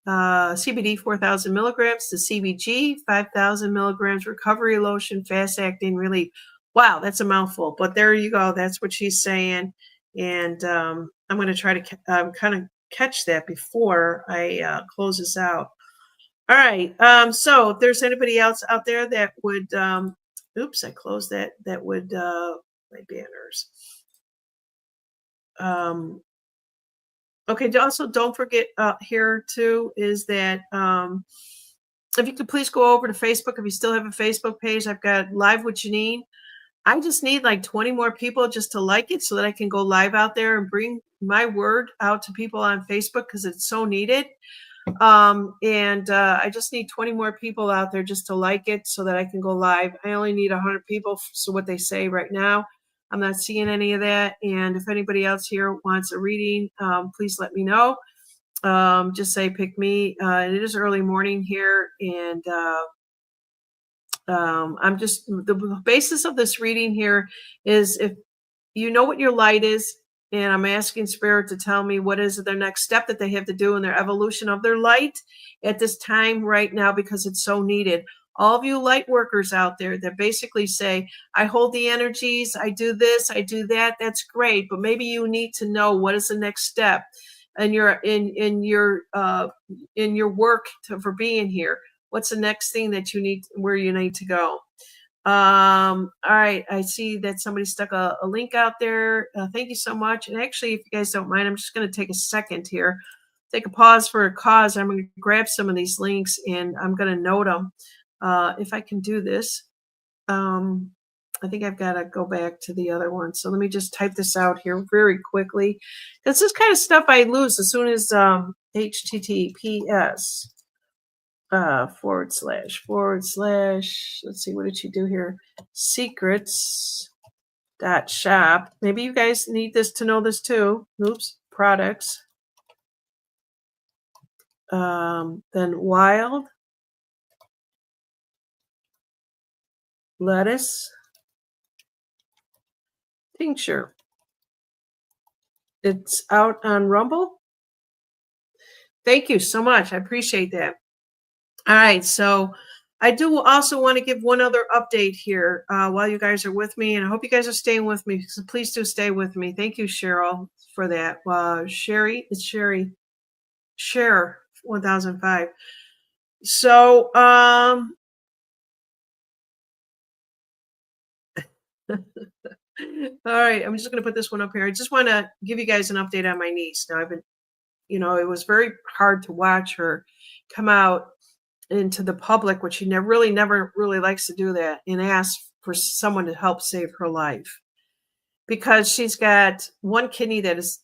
milligrams to CBG 5,000 milligrams, recovery lotion, fast-acting relief. Wow, that's a mouthful, but there you go. That's what she's saying, and I'm going to try to kind of catch that before I close this out. All right. So if there's anybody else out there that would, oops, I closed that. That would my banners. Okay. Also, don't forget here too is that if you could please go over to Facebook if you still have a Facebook page. I've got Live with Janine. I just need like 20 more people just to like it so that I can go live out there and bring my word out to people on Facebook because it's so needed. I just need 20 more people out there just to like it so that I can go live. I only need 100 people. So what they say right now, I'm not seeing any of that. And if anybody else here wants a reading, please let me know. Just say, pick me. It is early morning here. And I'm just, the basis of this reading here is if you know what your light is, and I'm asking Spirit to tell me what is their next step that they have to do in their evolution of their light at this time right now, because it's so needed. All of you light workers out there that basically say, I hold the energies, I do this, I do that, that's great. But maybe you need to know what is the next step in your work for being here. What's the next thing that you need, where you need to go? All right. I see that somebody stuck a link out there. Thank you so much. And actually, if you guys don't mind, I'm just going to take a second here, take a pause for a cause. I'm going to grab some of these links and I'm going to note them. If I can do this, I think I've got to go back to the other one. So let me just type this out here very quickly. This is kind of stuff I lose as soon as HTTPS. Forward slash, let's see, what did she do here? Secrets.shop. Maybe you guys need this to know this too. Oops, products. Then wild lettuce tincture. It's out on Rumble. Thank you so much. I appreciate that. All right, so I do also want to give one other update here while you guys are with me, and I hope you guys are staying with me. So please do stay with me. Thank you, Cheryl, for that. Sherry, it's Sherry. Share 1005. So, all right, I'm just going to put this one up here. I just want to give you guys an update on my niece. Now, I've been, it was very hard to watch her come out into the public, which she never really likes to do that, and ask for someone to help save her life, because she's got one kidney that is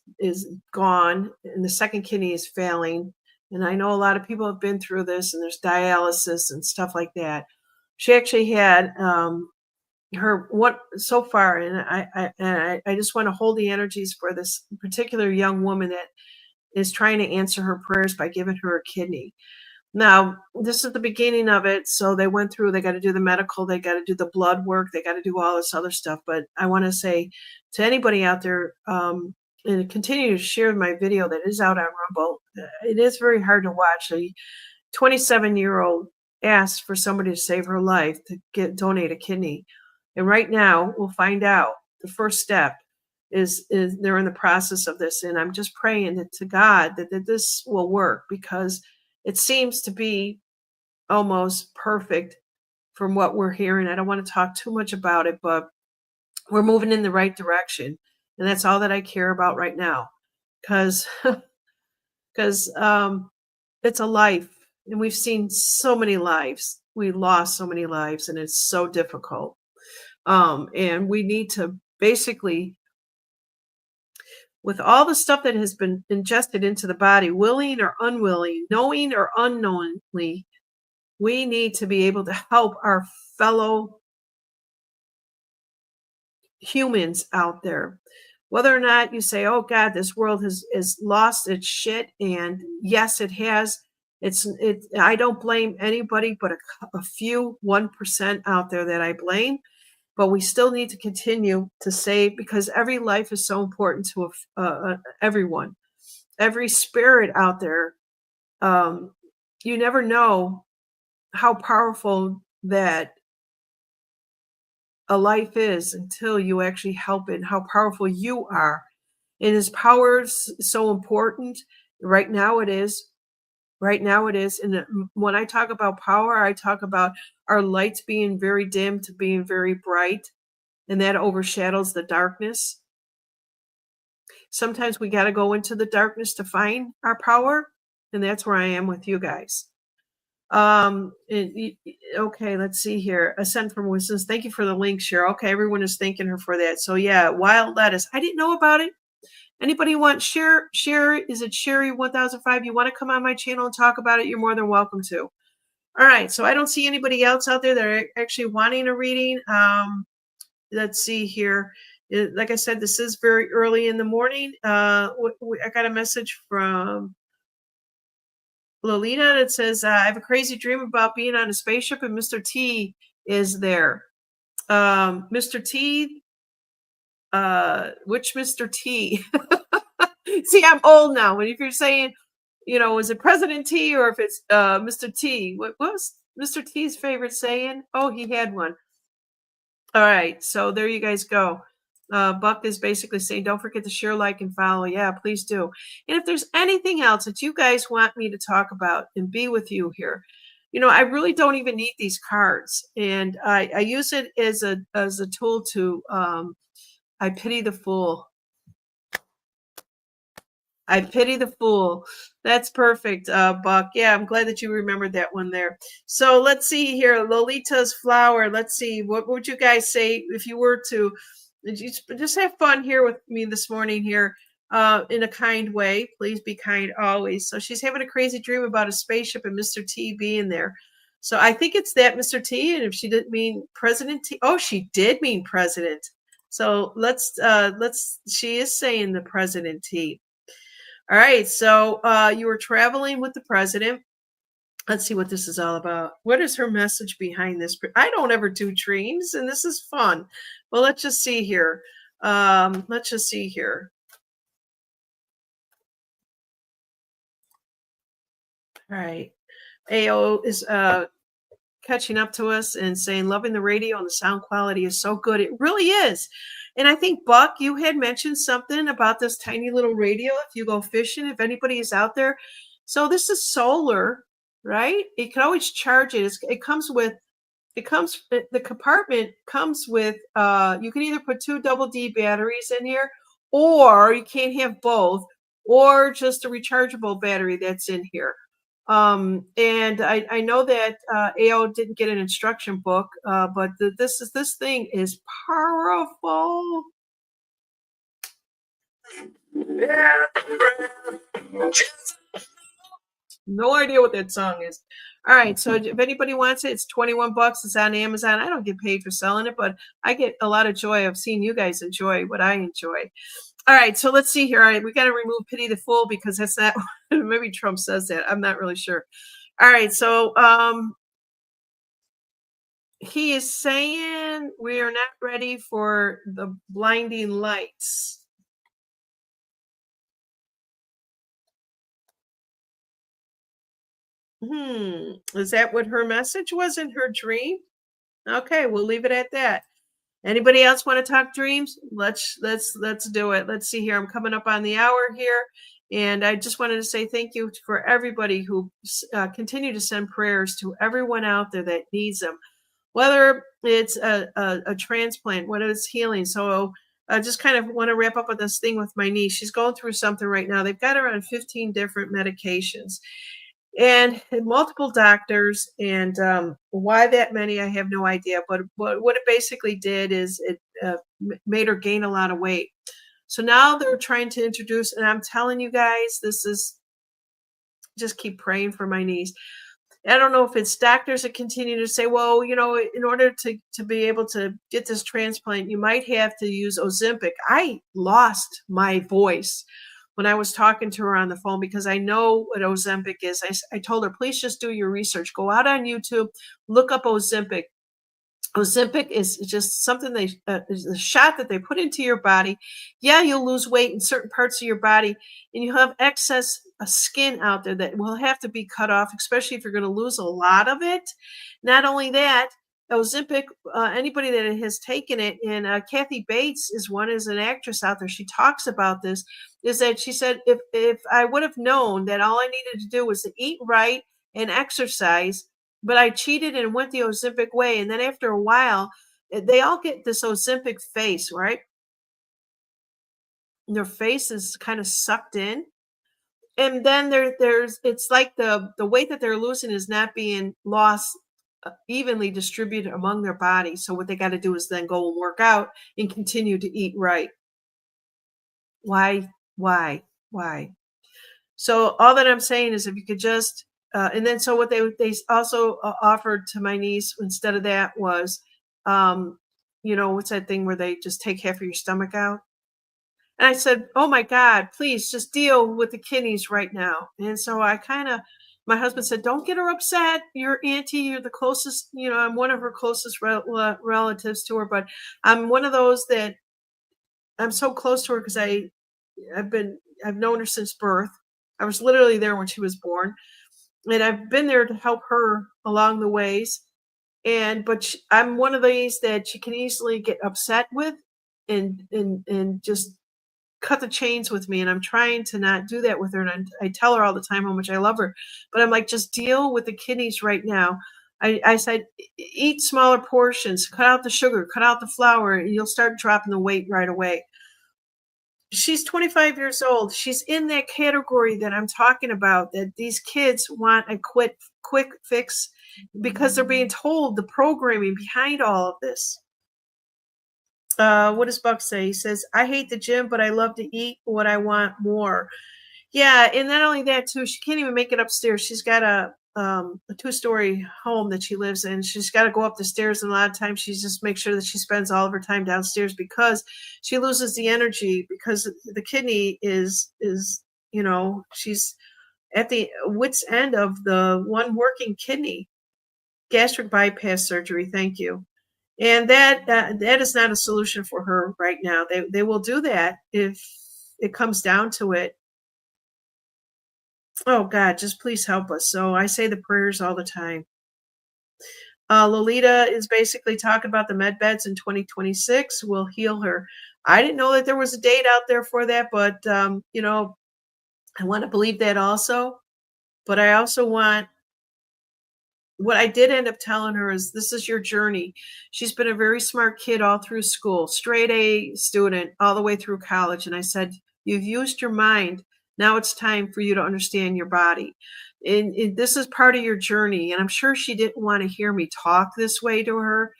gone and the second kidney is failing. And I know a lot of people have been through this, and there's dialysis and stuff like that. She actually had her what so far, and I just want to hold the energies for this particular young woman that is trying to answer her prayers by giving her a kidney. Now, this is the beginning of it. So they went through, they got to do the medical, they got to do the blood work, they got to do all this other stuff. But I want to say to anybody out there, and continue to share my video that is out on Rumble. It is very hard to watch. A 27-year-old asked for somebody to save her life to donate a kidney. And right now, we'll find out. The first step is they're in the process of this. And I'm just praying to God that this will work, because it seems to be almost perfect from what we're hearing. I don't want to talk too much about it, but we're moving in the right direction. And that's all that I care about right now, because it's a life. And we've seen so many lives. We lost so many lives, and it's so difficult. And we need to basically, with all the stuff that has been ingested into the body, willing or unwilling, knowing or unknowingly, we need to be able to help our fellow humans out there. Whether or not you say, oh God, this world has lost its shit. And yes, it has. I don't blame anybody but a few 1% out there that I blame, but we still need to continue to save because every life is so important to everyone, every spirit out there. You never know how powerful that a life is until you actually help it, and how powerful you are. And his power is so important. Right now it is. Right now it is. And when I talk about power, I talk about our lights being very dim to being very bright, and that overshadows the darkness. Sometimes we got to go into the darkness to find our power, and that's where I am with you guys. Okay, let's see here. Ascent from Wisdom. Thank you for the link, Cheryl. Okay, everyone is thanking her for that. So yeah, wild lettuce. I didn't know about it. Anybody want share? Is it Sherry 1005? You want to come on my channel and talk about it? You're more than welcome to. All right. So I don't see anybody else out there that are actually wanting a reading. Let's see here. Like I said, this is very early in the morning. I got a message from Lolita that says, I have a crazy dream about being on a spaceship and Mr. T is there. Mr. T, which Mr. T? See, I'm old now. And if you're saying, is it President T or if it's Mr. T? What was Mr. T's favorite saying? Oh, he had one. All right. So there you guys go. Buck is basically saying, don't forget to share, like, and follow. Yeah, please do. And if there's anything else that you guys want me to talk about and be with you here, I really don't even need these cards. And I use it as a tool to, I pity the fool. I pity the fool. That's perfect, Buck. Yeah, I'm glad that you remembered that one there. So let's see here. Lolita's flower. Let's see. What would you guys say if you were to just have fun here with me this morning here in a kind way? Please be kind always. So she's having a crazy dream about a spaceship and Mr. T being there. So I think it's that Mr. T. And if she didn't mean President T. Oh, she did mean president. So she is saying the President T. All right, so you were traveling with the president. Let's see what this is all about. What is her message behind this? I don't ever do dreams, and this is fun. Well, let's just see here. Let's just see here. All right. AO is catching up to us and saying, loving the radio and the sound quality is so good. It really is. And I think, Buck, you had mentioned something about this tiny little radio if you go fishing, if anybody is out there. So this is solar, right? You can always charge it. The compartment comes with, you can either put 2 double D batteries in here, or you can't have both, or just a rechargeable battery that's in here. And I know that AO didn't get an instruction book, but this thing is powerful. No idea what that song is. All right, so if anybody wants it, it's $21. It's on Amazon. I don't get paid for selling it, but I get a lot of joy of seeing you guys enjoy what I enjoy. All right, so let's see here. All right, we got to remove pity the fool because that's not, maybe Trump says that. I'm not really sure. All right, so he is saying we are not ready for the blinding lights. Is that what her message was in her dream? Okay, we'll leave it at that. Anybody else want to talk dreams? Let's do it. Let's see here. I'm coming up on the hour here, and I just wanted to say thank you for everybody who continue to send prayers to everyone out there that needs them, whether it's a transplant, whether it's healing. So I just kind of want to wrap up with this thing with my niece. She's going through something right now. They've got her on 15 different medications and multiple doctors, and why that many I have no idea, but what it basically did is it made her gain a lot of weight. So now they're trying to introduce, and I'm telling you guys, this is, just keep praying for my niece. I don't know if it's doctors that continue to say, well, in order to be able to get this transplant, you might have to use Ozempic. I lost my voice when I was talking to her on the phone, because I know what Ozempic is. I told her, please just do your research. Go out on YouTube, look up Ozempic. Ozempic is just something is a shot that they put into your body. Yeah, you'll lose weight in certain parts of your body, and you have excess skin out there that will have to be cut off, especially if you're going to lose a lot of it. Not only that, Ozempic, anybody that has taken it, and Kathy Bates is an actress out there. She talks about this. Is that she said, if I would have known that all I needed to do was to eat right and exercise, but I cheated and went the Ozempic way. And then after a while, they all get this Ozempic face, right? Their face is kind of sucked in. And then it's like the weight that they're losing is not being lost evenly distributed among their body. So what they got to do is then go and work out and continue to eat right. Why? So all that I'm saying is, if you could just and then so what they also offered to my niece instead of that was, what's that thing where they just take half of your stomach out? And I said, oh my God, please just deal with the kidneys right now. And so my husband said, don't get her upset. Your auntie, you're the closest, I'm one of her closest relatives to her, but I'm one of those that I'm so close to her because I've known her since birth. I was literally there when she was born, and I've been there to help her along the ways. But I'm one of these that she can easily get upset with, and just cut the chains with me. And I'm trying to not do that with her. And I tell her all the time how much I love her, but I'm like, just deal with the kidneys right now. I said, eat smaller portions, cut out the sugar, cut out the flour, and you'll start dropping the weight right away. She's 25 years old. She's in that category that I'm talking about, that these kids want a quick fix because they're being told the programming behind all of this. What does Buck say? He says, I hate the gym, but I love to eat what I want more. Yeah, and not only that, too, she can't even make it upstairs. She's got a 2-story home that she lives in. She's got to go up the stairs, and a lot of times she just makes sure that she spends all of her time downstairs because she loses the energy, because the kidney is she's at the wit's end of the one working kidney. Gastric bypass surgery, thank you. And that is not a solution for her right now. They will do that if it comes down to it. Oh God, just please help us. So I say the prayers all the time. Lolita is basically talking about the med beds in 2026 will heal her. I didn't know that there was a date out there for that, but I want to believe that also. But I also want, what I did end up telling her is, this is your journey. She's been a very smart kid all through school, straight A student all the way through college. And I said, you've used your mind. Now it's time for you to understand your body. And this is part of your journey. And I'm sure she didn't want to hear me talk this way to her.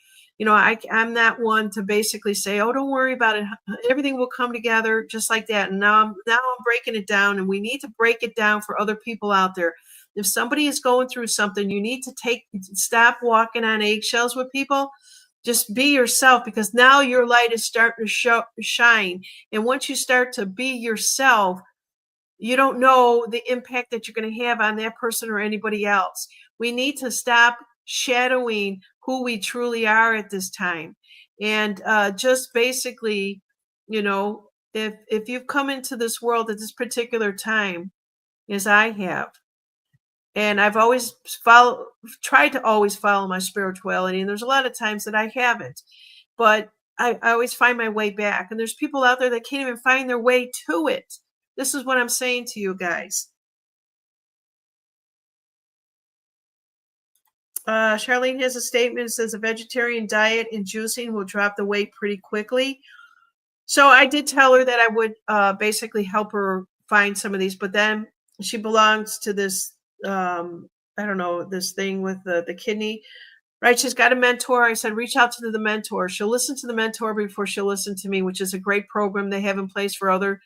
I'm not one to basically say, oh, don't worry about it. Everything will come together just like that. And now I'm breaking it down, and we need to break it down for other people out there. If somebody is going through something, you need to stop walking on eggshells with people. Just be yourself, because now your light is starting to shine. And once you start to be yourself, you don't know the impact that you're going to have on that person or anybody else. We need to stop shadowing who we truly are at this time. And just basically, if you've come into this world at this particular time, as I have, and I've always tried to always follow my spirituality, and there's a lot of times that I haven't, but I always find my way back. And there's people out there that can't even find their way to it. This is what I'm saying to you guys. Charlene has a statement that says a vegetarian diet and juicing will drop the weight pretty quickly. So I did tell her that I would basically help her find some of these, but then she belongs to this, this thing with the kidney, right? She's got a mentor. I said, reach out to the mentor. She'll listen to the mentor before she'll listen to me, which is a great program they have in place for other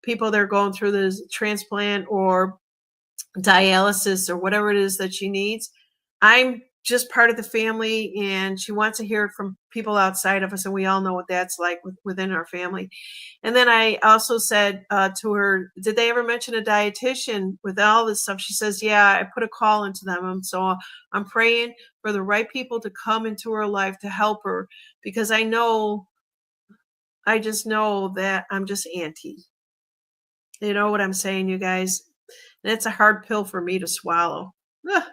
people that are going through this transplant or dialysis or whatever it is that she needs. I'm just part of the family, and she wants to hear it from people outside of us, and we all know what that's like within our family. And then I also said to her, did they ever mention a dietitian with all this stuff? She says, yeah, I put a call into them. And so I'm praying for the right people to come into her life to help her, because I just know that I'm just auntie. You know what I'm saying, you guys? And it's a hard pill for me to swallow. Ugh.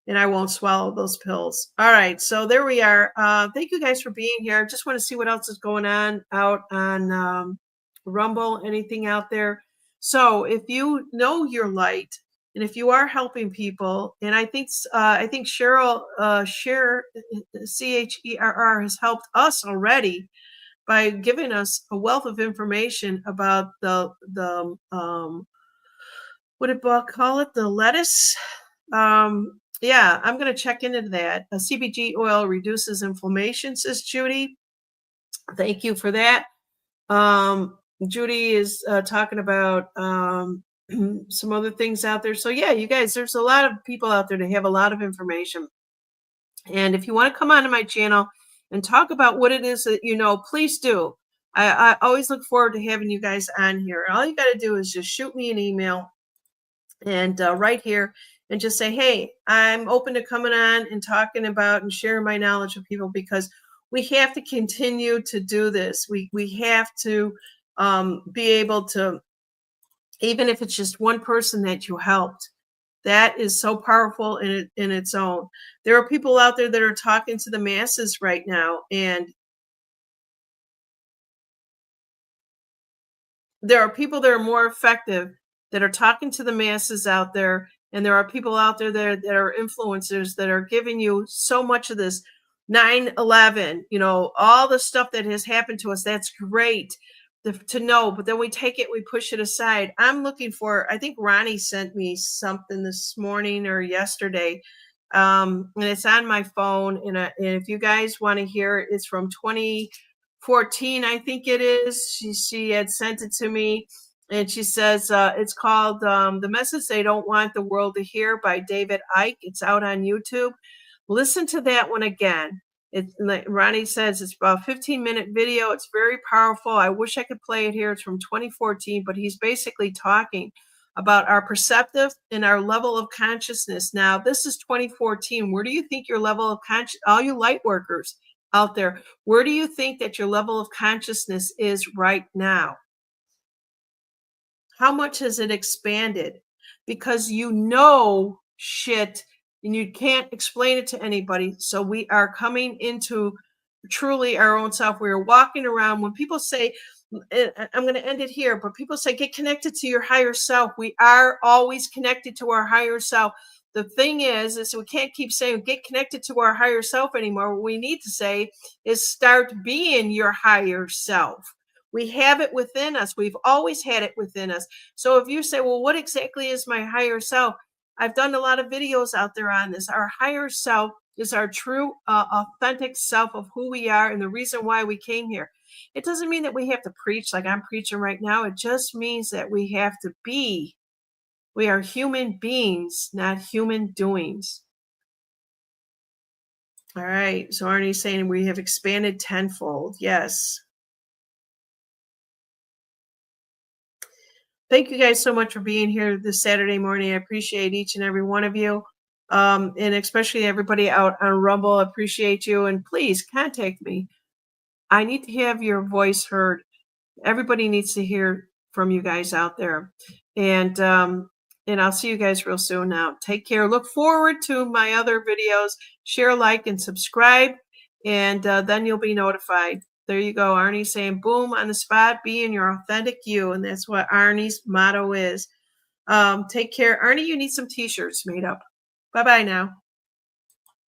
And I won't swallow those pills. All right, so there we are. Thank you guys for being here. I just want to see what else is going on out on Rumble, anything out there. So if you know your light, and if you are helping people, and I think Cheryl Cherr has helped us already by giving us a wealth of information about the what did Bob call it? The lettuce. Yeah, I'm going to check into that. A CBG oil reduces inflammation, says Judy. Thank you for that. Judy is talking about some other things out there. So yeah, you guys, there's a lot of people out there that have a lot of information. And if you want to come onto my channel and talk about what it is that you know, please do. I always look forward to having you guys on here. All you got to do is just shoot me an email and right here, and just say, hey, I'm open to coming on and talking about and sharing my knowledge with people, because we have to continue to do this. We have to be able to, even if it's just one person that you helped, that is so powerful in its own. There are people out there that are talking to the masses right now, and there are people that are more effective that are talking to the masses out there. And there are people out there that are influencers that are giving you so much of this 9/11, you know, all the stuff that has happened to us. That's great to know, but then we take it, we push it aside. I'm looking for, I think Ronnie sent me something this morning or yesterday, and it's on my phone. And if you guys want to hear it, it's from 2014, I think it is. She had sent it to me. And she says, it's called The Message They Don't Want the World to Hear by David Icke. It's out on YouTube. Listen to that one again. Like Ronnie says, it's about a 15-minute video. It's very powerful. I wish I could play it here. It's from 2014, but he's basically talking about our perceptive and our level of consciousness. Now, this is 2014. Where do you think your level of consciousness, all you light workers out there, where do you think that your level of consciousness is right now? How much has it expanded? Because you know shit and you can't explain it to anybody. So we are coming into truly our own self. We are walking around. When people say, I'm going to end it here, but people say, get connected to your higher self. We are always connected to our higher self. The thing is we can't keep saying get connected to our higher self anymore. What we need to say is start being your higher self. We have it within us. We've always had it within us. So if you say, well, what exactly is my higher self? I've done a lot of videos out there on this. Our higher self is our true, authentic self of who we are and the reason why we came here. It doesn't mean that we have to preach like I'm preaching right now. It just means that we have to be. We are human beings, not human doings. All right. So Arnie's saying we have expanded tenfold. Yes. Thank you guys so much for being here this Saturday morning. I appreciate each and every one of you. And especially everybody out on Rumble. I appreciate you. And please contact me. I need to have your voice heard. Everybody needs to hear from you guys out there. And I'll see you guys real soon now. Take care. Look forward to my other videos. Share, like, and subscribe. And then you'll be notified. There you go. Arnie saying, boom, on the spot, being your authentic you. And that's what Arnie's motto is. Take care. Arnie, you need some t-shirts made up. Bye-bye now.